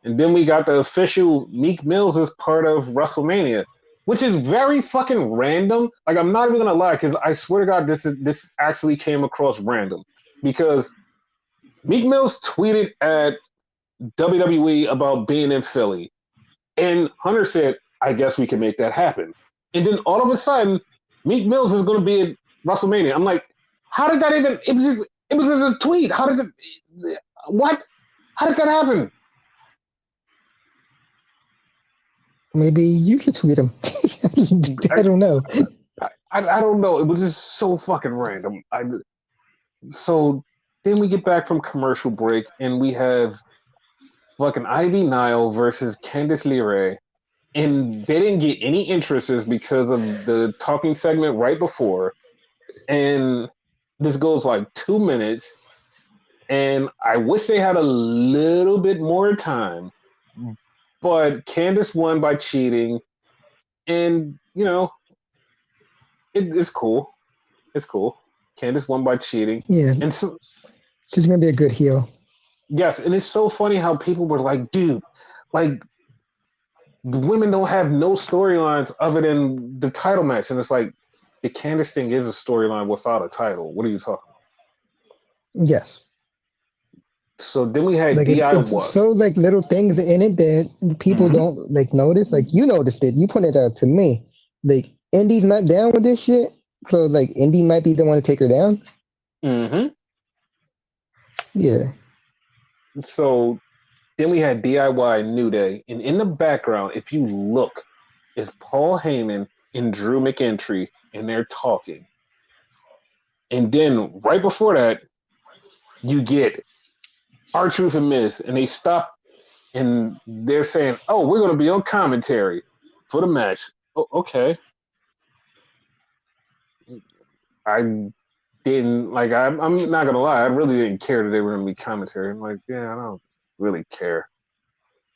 And then we got the official Meek Mills as part of WrestleMania, which is very fucking random. Like I'm not even gonna lie, because I swear to God, this actually came across random because Meek Mills tweeted at WWE about being in Philly, and Hunter said, "I guess we can make that happen." And then all of a sudden, Meek Mills is going to be at WrestleMania. I'm like, how did that even? It was just a tweet. How did it? What? How did that happen? Maybe you should tweet him. I I, don't know. I don't know. It was just so fucking random. So then we get back from commercial break and we have fucking Ivy Nile versus Candice LeRae, and they didn't get any entrances because of the talking segment right before. And this goes like 2 minutes, and I wish they had a little bit more time. But Candice won by cheating, and it's cool. It's cool. Candice won by cheating, Yeah, and so she's gonna be a good heel. yes, and it's so funny how people were like, dude, like women don't have no storylines other than the title match, and it's like the Candice thing is a storyline without a title. What are you talking about? Yes. So then we had Like it's DIY. so like little things in it that people Mm-hmm. don't like notice. Like you noticed it. You pointed it out to me. Like Indy's not down with this shit. So like Indy might be the one to take her down. Mm-hmm. Yeah. So then we had DIY New Day, and in the background, if you look, is Paul Heyman and Drew McIntyre, and they're talking. And then right before that, you get R-Truth and Miz, and they stop and they're saying, "Oh, we're going to be on commentary for the match." Oh, okay, I didn't like. I'm not gonna lie, I really didn't care that they were going to be commentary. I'm like, yeah, I don't really care.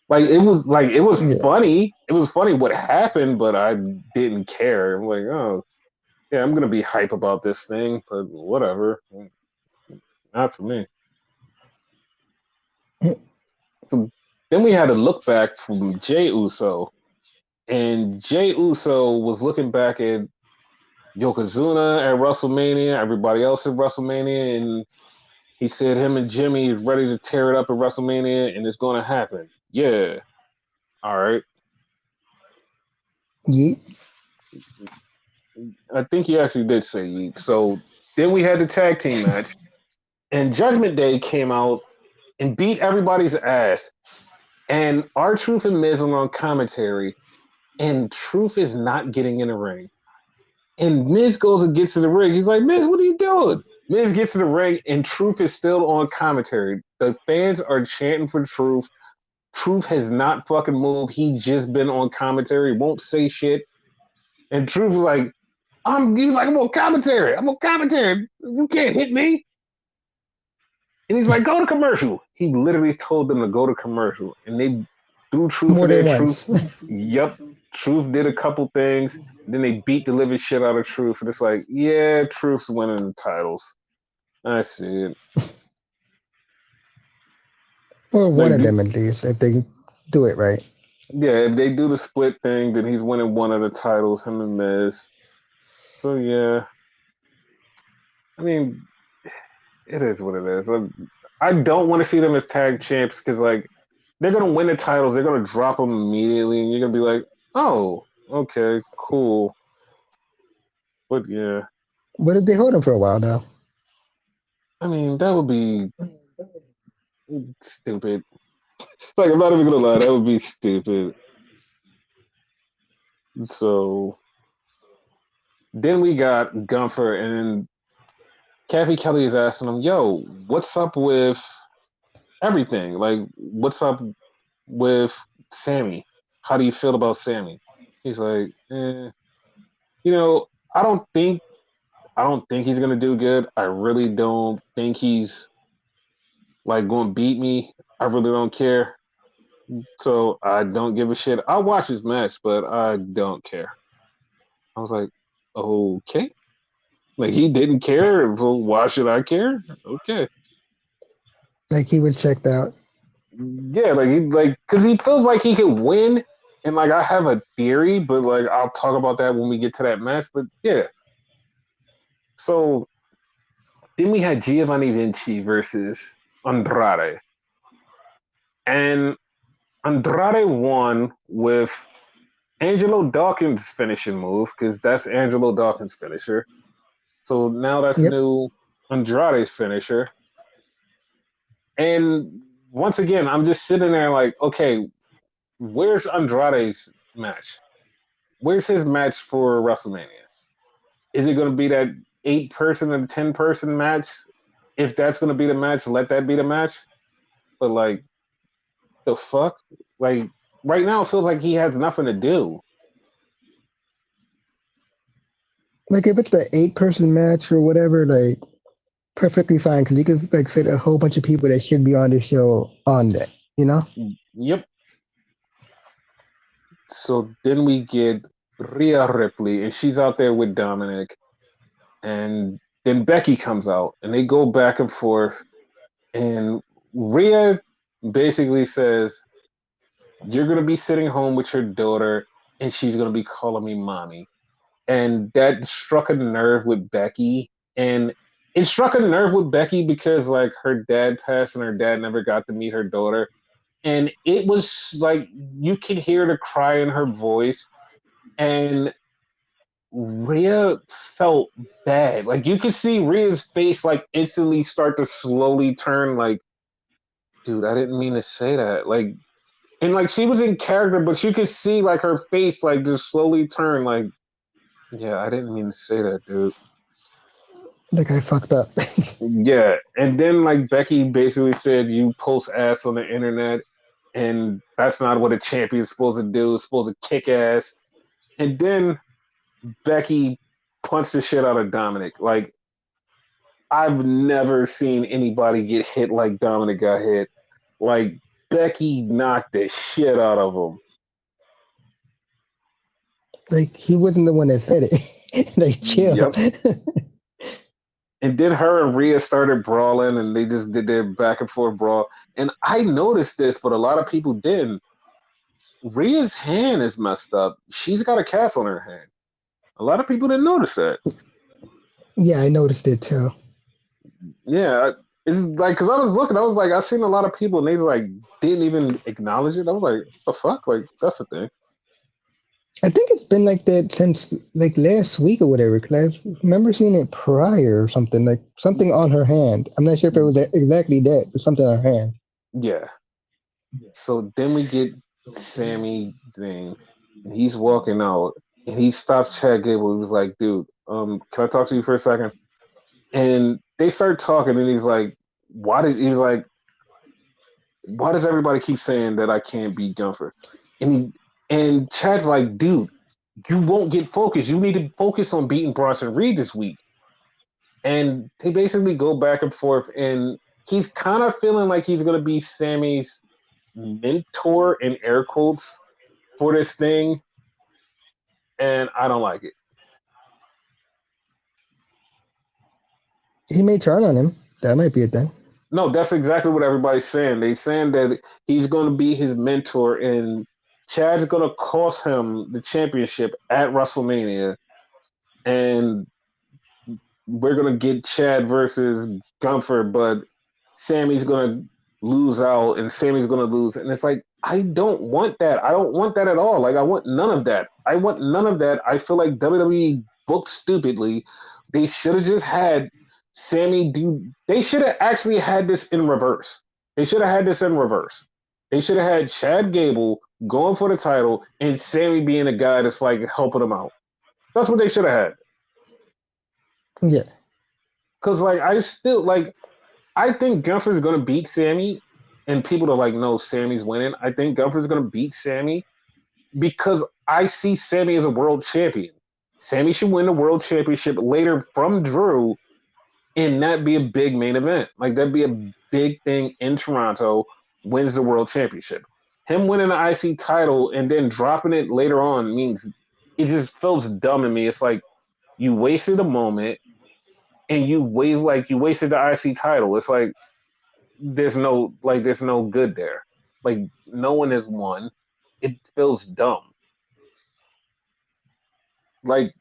Like it was Yeah. funny. It was funny what happened, but I didn't care. I'm like, oh yeah, I'm gonna be hype about this thing, but whatever. Not for me. So then we had a look back from Jay Uso, and Jay Uso was looking back at Yokozuna at WrestleMania, everybody else at WrestleMania, and he said him and Jimmy is ready to tear it up at WrestleMania, and it's going to happen. Yeah, all right. Yeah. I think he actually did say yeet. So then we had the tag team match, and Judgment Day came out and beat everybody's ass. And R-Truth and Miz are on commentary, and Truth is not getting in the ring. And Miz goes and gets to the ring. He's like, Miz, what are you doing? Miz gets to the ring, and Truth is still on commentary. The fans are chanting for Truth. Truth has not fucking moved. He just been on commentary, won't say shit. And Truth is like, I'm on commentary. I'm on commentary. You can't hit me. And he's like, go to commercial. He literally told them to go to commercial. And they threw Truth More in there. than Truth, once. yep. Truth did a couple things. Then they beat the living shit out of Truth. And it's like, yeah, Truth's winning the titles. I see it. Or one Like, of them at least, if they do it right. yeah, if they do the split thing, then he's winning one of the titles, him and Miz. So, yeah. I mean, it is what it is. I don't want to see them as tag champs because, like, they're gonna win the titles. They're gonna drop them immediately, and you're gonna be like, "Oh, okay, cool." But yeah, What if they hold him for a while though? I mean, that would be stupid. Like, I'm not even gonna lie, that would be stupid. So then we got Gunther, and Kathy Kelly is asking him, "Yo, what's up with everything. Like, what's up with Sammy? How do you feel about Sammy? He's like, you know, I don't think I don't think he's gonna do good. I really don't think he's like going to beat me. I really don't care. So I don't give a shit. I'll watch his match, but I don't care. I was like, okay. Like he didn't care. So why should I care? Okay. Like he was checked out. Yeah, like he like because he feels like he could win. And like I have a theory, but like I'll talk about that when we get to that match. But yeah. So then we had Giovanni Vinci versus Andrade. And Andrade won with Angelo Dawkins' finishing move because that's Angelo Dawkins' finisher. So now that's Yep. new Andrade's finisher. And once again, I'm just sitting there like, okay, where's Andrade's match? Where's his match for WrestleMania? Is it going to be that 8 person and 10 person match? If that's going to be the match, let that be the match. But like, the fuck? Like, right now, it feels like he has nothing to do. Like if it's the 8 person match or whatever, like perfectly fine because you could like fit a whole bunch of people that should be on the show on that. You know. Yep. So then we get Rhea Ripley, and she's out there with Dominic, and then Becky comes out, and they go back and forth, and Rhea basically says, "You're gonna be sitting home with your daughter, and she's gonna be calling me mommy," and that struck a nerve with Becky, and it struck a nerve with Becky because like her dad passed, and her dad never got to meet her daughter, and it was like you could hear the cry in her voice, and Rhea felt bad. Like you could see Rhea's face like instantly start to slowly turn like, dude, I didn't mean to say that. Like and like she was in character, but you could see like her face like just slowly turn like, yeah, I didn't mean to say that, dude. Like I fucked up. Yeah. And then like Becky basically said you post ass on the internet and that's not what a champion's supposed to do. It's supposed to kick ass. And then Becky punched the shit out of Dominic. Like I've never seen anybody get hit like Dominic got hit. Like Becky knocked the shit out of him. Like he wasn't the one that said it. Like chill. Yep. And then her and Rhea started brawling and they just did their back and forth brawl. And I noticed this, but a lot of people didn't. Rhea's hand is messed up. She's got a cast on her hand. A lot of people didn't notice that. Yeah, I noticed it too. Yeah, it's like because I was looking, I was like, I seen a lot of people and they like didn't even acknowledge it. I was like, the fuck, like that's the thing. I think it's been like that since like last week or whatever. Cause I remember seeing it prior or something, like something on her hand. I'm not sure if it was exactly that, but something on her hand. Yeah. So then we get Sami Zayn, and he's walking out, and he stops Chad Gable. He was like, "Dude, can I talk to you for a second?" And they start talking, and he's like, "Why did?" He's like, "Why does everybody keep saying that I can't beat Gunther?" And Chad's like, "Dude, you won't get focused. You need to focus on beating Bronson Reed this week." And they basically go back and forth, and he's kind of feeling like he's going to be Sammy's mentor in air quotes for this thing, and I don't like it. He may turn on him. That might be a thing. No, that's exactly what everybody's saying. They saying that he's going to be his mentor, and Chad's going to cost him the championship at WrestleMania, and we're going to get Chad versus Gunther, but Sammy's going to lose out, and Sammy's going to lose, and it's like I don't want that. I don't want that at all. Like I want none of that. I want none of that. I feel like WWE booked stupidly. They should have just had Sammy do. They should have actually had this in reverse. They should have had this in reverse. They should have had Chad Gable going for the title and Sammy being the guy that's like helping him out. That's what they should have had. Yeah. Because like I still like I think Gunther's gonna beat Sammy, and people are like, no, Sammy's winning. I think Gunther's gonna beat Sammy because I see Sammy as a world champion. Sammy should win the world championship later from Drew, and that be a big main event. Like that'd be a big thing in Toronto. Wins the world championship. Him winning the IC title and then dropping it later on means it just feels dumb to me. It's like you wasted a moment and you wasted the IC title. It's like there's no good there. Like no one has won. It feels dumb. Like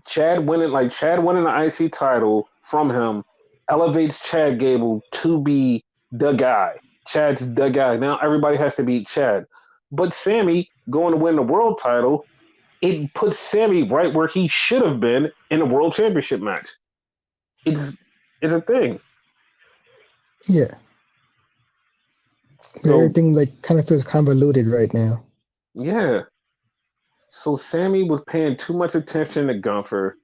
Chad winning the IC title from him elevates Chad Gable to be the guy. Chad's the guy. Now everybody has to beat Chad. But Sammy going to win the world title, it puts Sammy right where he should have been in a world championship match. It's it's a thing. Yeah. So Everything like kind of feels convoluted right now. yeah. So Sammy was paying too much attention to Gunther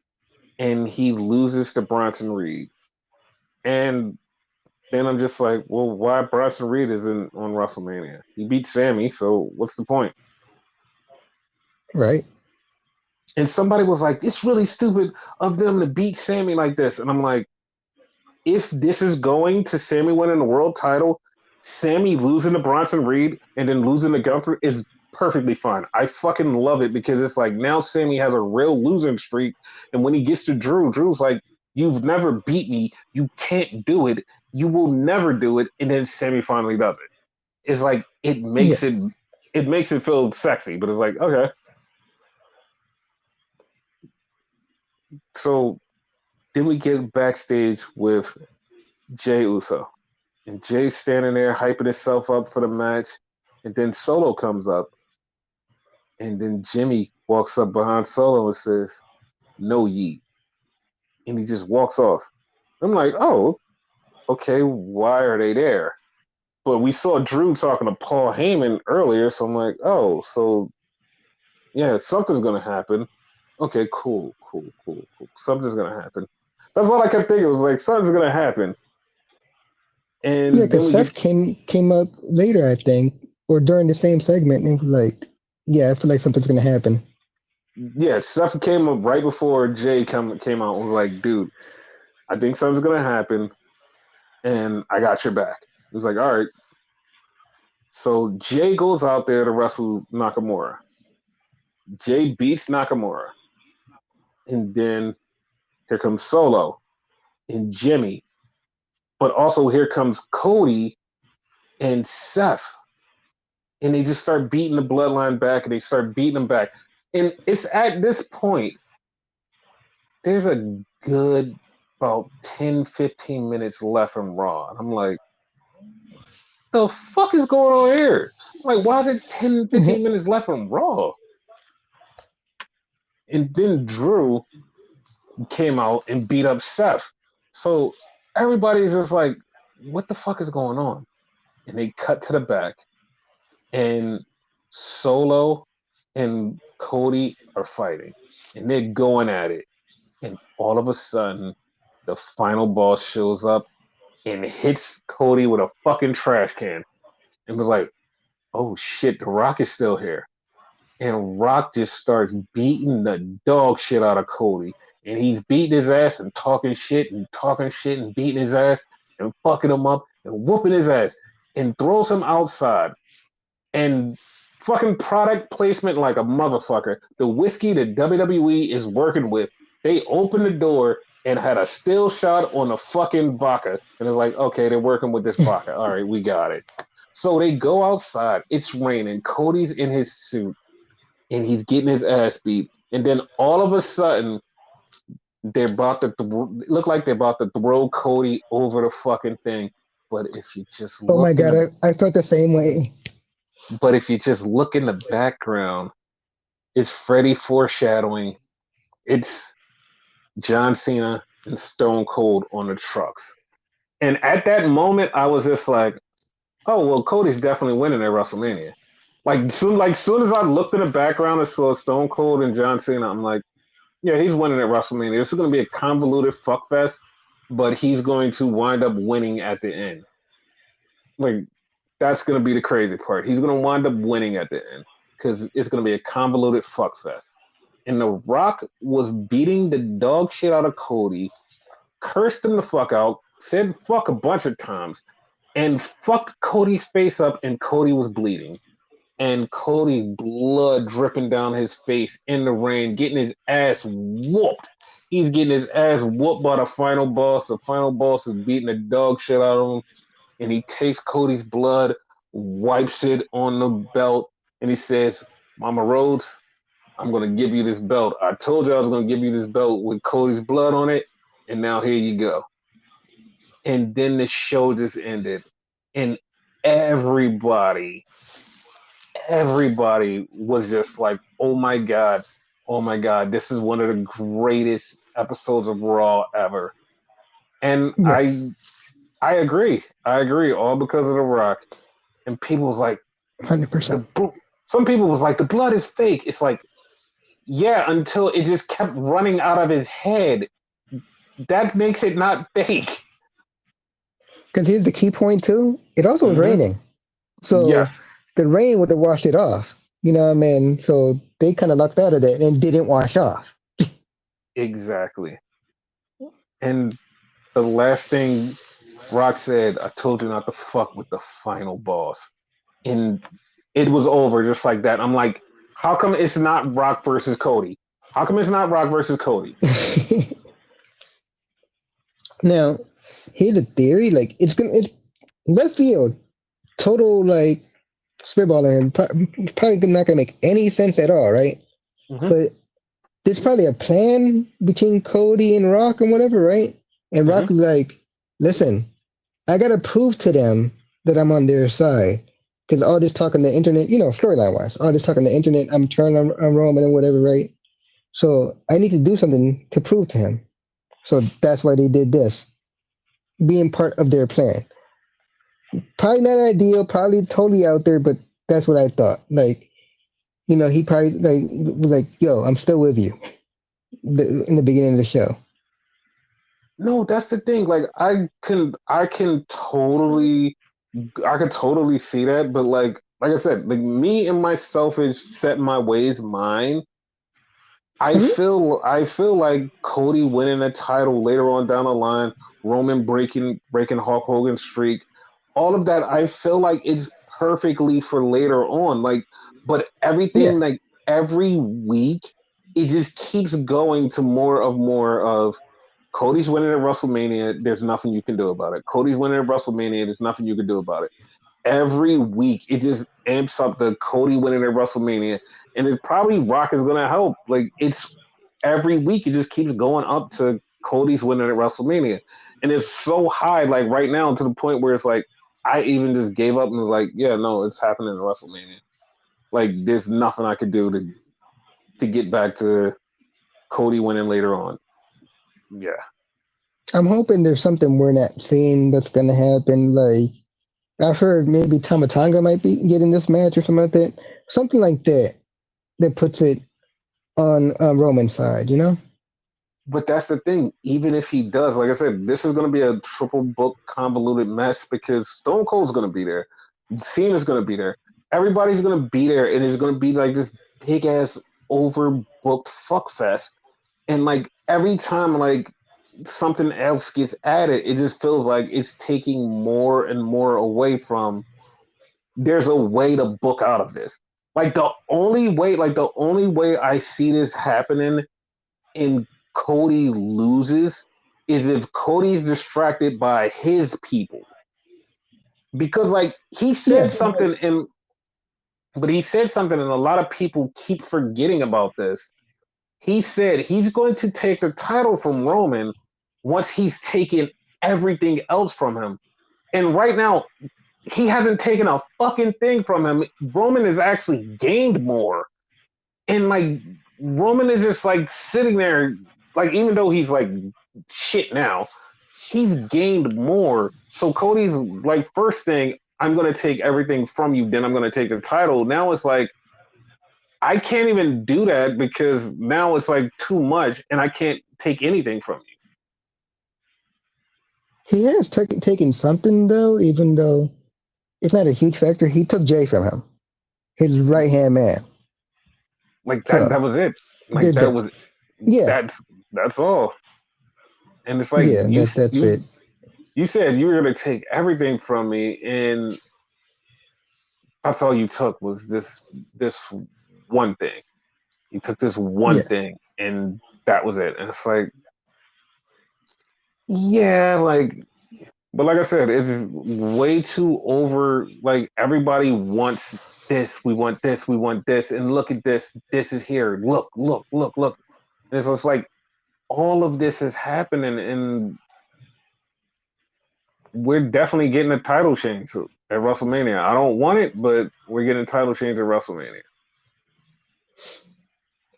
and he loses to Bronson Reed. And then I'm just like, well, why Bronson Reed isn't on WrestleMania? He beat Sammy, so what's the point? Right? And somebody was like, it's really stupid of them to beat Sammy like this. And I'm like, if this is going to Sammy winning the world title, Sammy losing to Bronson Reed and then losing to Gunther is perfectly fine. I fucking love it because it's like now Sammy has a real losing streak. And when he gets to Drew, Drew's like, you've never beat me. You can't do it. You will never do it. And then Sammy finally does it. It's like Yeah. it makes it feel sexy, but it's like, okay. So then we get backstage with Jay Uso. And Jay's standing there hyping himself up for the match. And then Solo comes up. And then Jimmy walks up behind Solo and says, no yeet. And he just walks off. I'm like, oh, okay, why are they there? But we saw Drew talking to Paul Heyman earlier, so I'm like, oh, so yeah, something's gonna happen. Okay, cool. Something's gonna happen. That's all I kept thinking. It was like something's gonna happen. Yeah, And then because we Seth get came up later, I think, or during the same segment, and was like, "Yeah, I feel like something's gonna happen." yeah, Seth came up right before Jay came out and was like, dude, I think something's gonna happen and I got your back. He was like, all right. So Jay goes out there to wrestle Nakamura. Jay beats Nakamura. And then here comes Solo and Jimmy. But also here comes Cody and Seth. And they just start beating the bloodline back and they start beating them back. And it's at this point, there's a good about 10, 15 minutes left from Raw. And I'm like, the fuck is going on here? Like, why is it 10, 15 Mhm. minutes left from Raw? And then Drew came out and beat up Seth. So everybody's just like, what the fuck is going on? And they cut to the back, and Solo and Cody are fighting, and they're going at it. And all of a sudden, the final boss shows up and hits Cody with a fucking trash can and was like, oh shit, The Rock is still here. And Rock just starts beating the dog shit out of Cody. And he's beating his ass and talking shit and beating his ass and fucking him up and whooping his ass and throws him outside. And fucking product placement like a motherfucker. The whiskey that WWE is working with, they opened the door and had a still shot on the fucking vodka. And it's like, okay, they're working with this vodka. All right, we got it. So they go outside. It's raining. Cody's in his suit and he's getting his ass beat. And then all of a sudden, they're about to look like they're about to throw Cody over the fucking thing. But if you just Oh my look in god, the I felt the same way. but if you just look in the background, it's Freddie foreshadowing. It's John Cena and Stone Cold on the trucks. And at that moment, I was just like, oh well, Cody's definitely winning at WrestleMania. Soon as I looked in the background and saw Stone Cold and John Cena, I'm like, yeah, he's winning at WrestleMania. This is going to be a convoluted fuckfest, but he's going to wind up winning at the end. Like, That's going to be the crazy part. He's going to wind up winning at the end because it's going to be a convoluted fuck fest. And The Rock was beating the dog shit out of Cody, cursed him the fuck out, said fuck a bunch of times, and fucked Cody's face up, and Cody was bleeding. And Cody blood dripping down his face in the rain, getting his ass whooped. He's getting his ass whooped by the final boss. The final boss is beating the dog shit out of him, and he takes Cody's blood, wipes it on the belt, and he says, "Mama Rhodes, I'm gonna give you this belt. I told you I was gonna give you this belt with Cody's blood on it, and now here you go." And then the show just ended, and everybody everybody was just like, oh my god, this is one of the greatest episodes of Raw ever. And Yes, I agree, all because of The Rock. And people was like, 100%. some people was like, the blood is fake. It's like, yeah, until it just kept running out of his head. That makes it not fake. Because here's the key point too. It also was Mm-hmm. raining, so Yes, the rain would have washed it off. You know what I mean? So they kind of lucked out of it and didn't wash off. exactly. And the last thing Rock said, "I told you not to fuck with the final boss." And it was over just like that. I'm like, how come it's not Rock versus Cody? How come it's not Rock versus Cody? Now, here's a theory. Like it's left field, total like spitballing, and probably not gonna make any sense at all, right? Mm-hmm, But there's probably a plan between Cody and Rock and whatever, right? And mm-hmm, Rock is like, listen, I gotta prove to them that I'm on their side. Because all this talk on the internet, storyline wise, all this talk on the internet, I'm turning on Roman and whatever, right? So I need to do something to prove to him. So that's why they did this, being part of their plan. Probably not ideal, probably totally out there, but that's what I thought. Like, he probably like was like, "Yo, I'm still with you." In the beginning of the show. no, that's the thing. Like I can totally see that, but like I said, like me and my selfish set my ways mind. Hmm. I feel like Cody winning a title later on down the line, Roman breaking Hulk Hogan's streak, all of that I feel like it's perfectly for later on. But Yeah, everything like every week it just keeps going to more of Cody's winning at WrestleMania. There's nothing you can do about it. Cody's winning at WrestleMania. There's nothing you can do about it. Every week, it just amps up the Cody winning at WrestleMania, and it's probably Rock is going to help. Like it's every week, it just keeps going up to Cody's winning at WrestleMania, and it's so high, like right now, to the point where it's like I even just gave up and was like, yeah, no, it's happening at WrestleMania. Like there's nothing I could do to get back to Cody winning later on. Yeah. I'm hoping there's something we're not seeing that's gonna happen. Like I've heard maybe Tamatanga might be getting this match or something like that. Something like that that puts it on Roman's side. But that's the thing. Even if he does, like I said, this is going to be a triple book convoluted mess because Stone Cold's going to be there. Cena's going to be there. Everybody's going to be there, and it's going to be like this big ass overbooked fuck fest. And like every time, like something else gets added, it just feels like it's taking more and more away from. There's a way to book out of this. The only way I see this happening and Cody loses is if Cody's distracted by his people. Because like he Yeah, said something and but he said something and a lot of people keep forgetting about this. He said he's going to take the title from Roman once he's taken everything else from him. And right now, he hasn't taken a fucking thing from him. Roman has actually gained more. And like Roman is just like sitting there, like even though he's like shit now, he's gained more. So Cody's like first thing, I'm gonna take everything from you, then I'm gonna take the title. Now it's like I can't even do that because now it's like too much and I can't take anything from you. he has taken something though, even though it's not a huge factor. He took Jay from him, his right hand man. Like that. So That was it. they're Like that done. was. Yeah, That's all. And it's like yeah, that's it. you said you were gonna take everything from me, and that's all you took was this one thing. You took this one Yeah, thing, and that was it. And it's like, yeah, like, but like I said, it's way too over. Like everybody wants this. We want this. We want this. And look at this. This is here. Look, look, look, look. And so it's like all of this is happening, and we're definitely getting a title change at WrestleMania. I don't want it, but we're getting a title change at WrestleMania.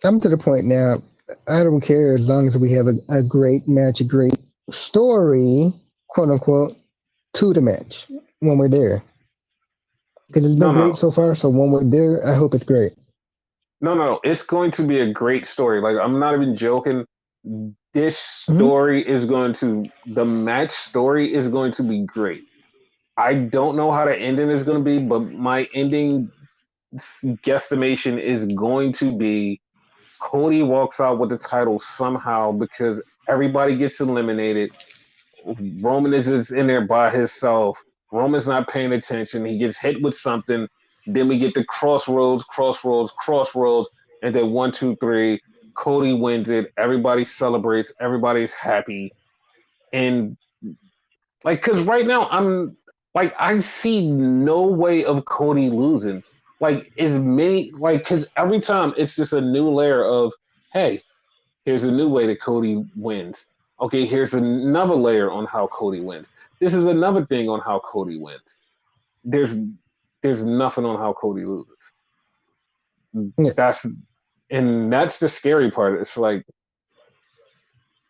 I'm to the point now. I don't care as long as we have a great match, a great story, quote unquote, to the match when we're there. Because it's No, been great no, so far. So when we're there, I hope it's great. no. It's going to be a great story. Like I'm not even joking. This Hmm. story is going to the match story is going to be great. I don't know how the ending is going to be, but my ending guesstimation is going to be Cody walks out with the title somehow because everybody gets eliminated. Roman is in there by himself. Roman's not paying attention. He gets hit with something. Then we get the crossroads, and then one, two, three. Cody wins it. Everybody celebrates. Everybody's happy. And like, cause right now I'm like, I see no way of Cody losing. Like, as many like, cause every time it's just a new layer of, hey, here's a new way that Cody wins. Okay, here's another layer on how Cody wins. This is another thing on how Cody wins. There's there's nothing on how Cody loses. Yeah, That's that's the scary part. It's like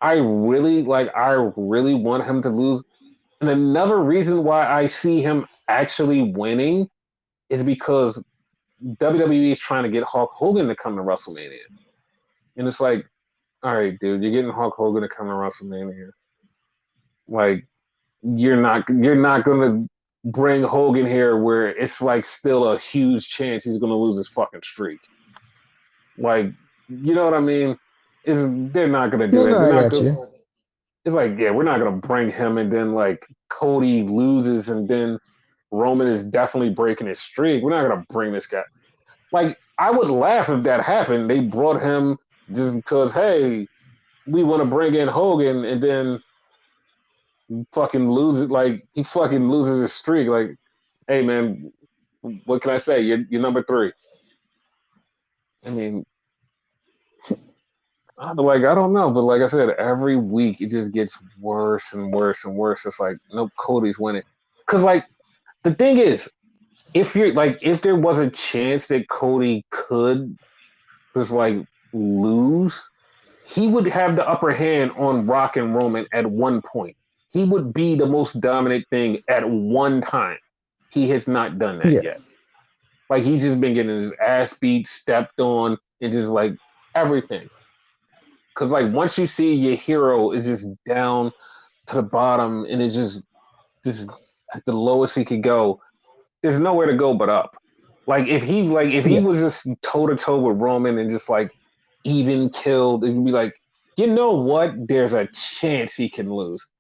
I really want him to lose. And another reason why I see him actually winning is because WWE is trying to get Hulk Hogan to come to WrestleMania. And it's like, all right, dude, you're getting Hulk Hogan to come to WrestleMania. Like you're not gonna bring Hogan here where it's like still a huge chance he's gonna lose his fucking streak. Like, you know what I mean? Is they're not gonna do no, that. no, They're I not got gonna. you. It's like, yeah, we're not gonna bring him and then like Cody loses and then Roman is definitely breaking his streak. We're not gonna bring this guy. Like, I would laugh if that happened. They brought him just because, hey, we want to bring in Hogan and then fucking loses like he fucking loses his streak. Like, hey man, what can I say? You're number three. I mean, I don't know, but like I said, every week it just gets worse and worse and worse. It's like, nope, Cody's winning. Cause like the thing is, if there was a chance that Cody could just like lose, he would have the upper hand on Rock and Roman at one point. He would be the most dominant thing at one time. He has not done that Yeah, yet. Like he's just been getting his ass beat, stepped on, and just like everything. Cause like once you see your hero is just down to the bottom and it's just at the lowest he could go, there's nowhere to go but up. If he yeah, was just toe to toe with Roman and just like even killed, it'd be like, you know what? There's a chance he can lose.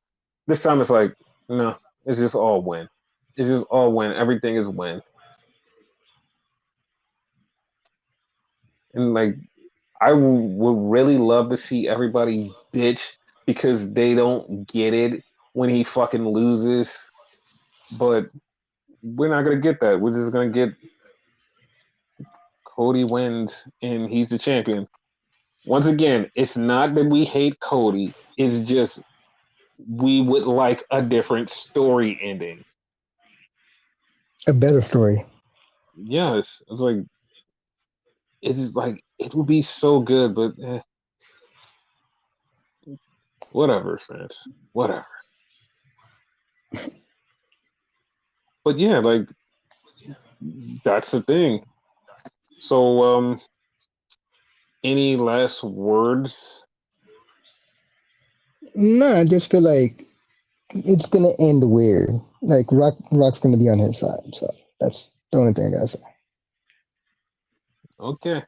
This time it's like, no, it's just all win. It's just all win. Everything is win. And like would really love to see everybody bitch because they don't get it when he fucking loses. But we're not gonna get that. We're just gonna get Cody wins and he's the champion. Once again, it's not that we hate Cody. It's just we would like a different story ending. a better story. Yes, it's like it would be so good, but whatever, fans, whatever. But yeah, like that's the thing. So, any last words? No, I just feel like it's gonna end weird. like Rock's gonna be on his side. So that's the only thing I gotta say. Okay.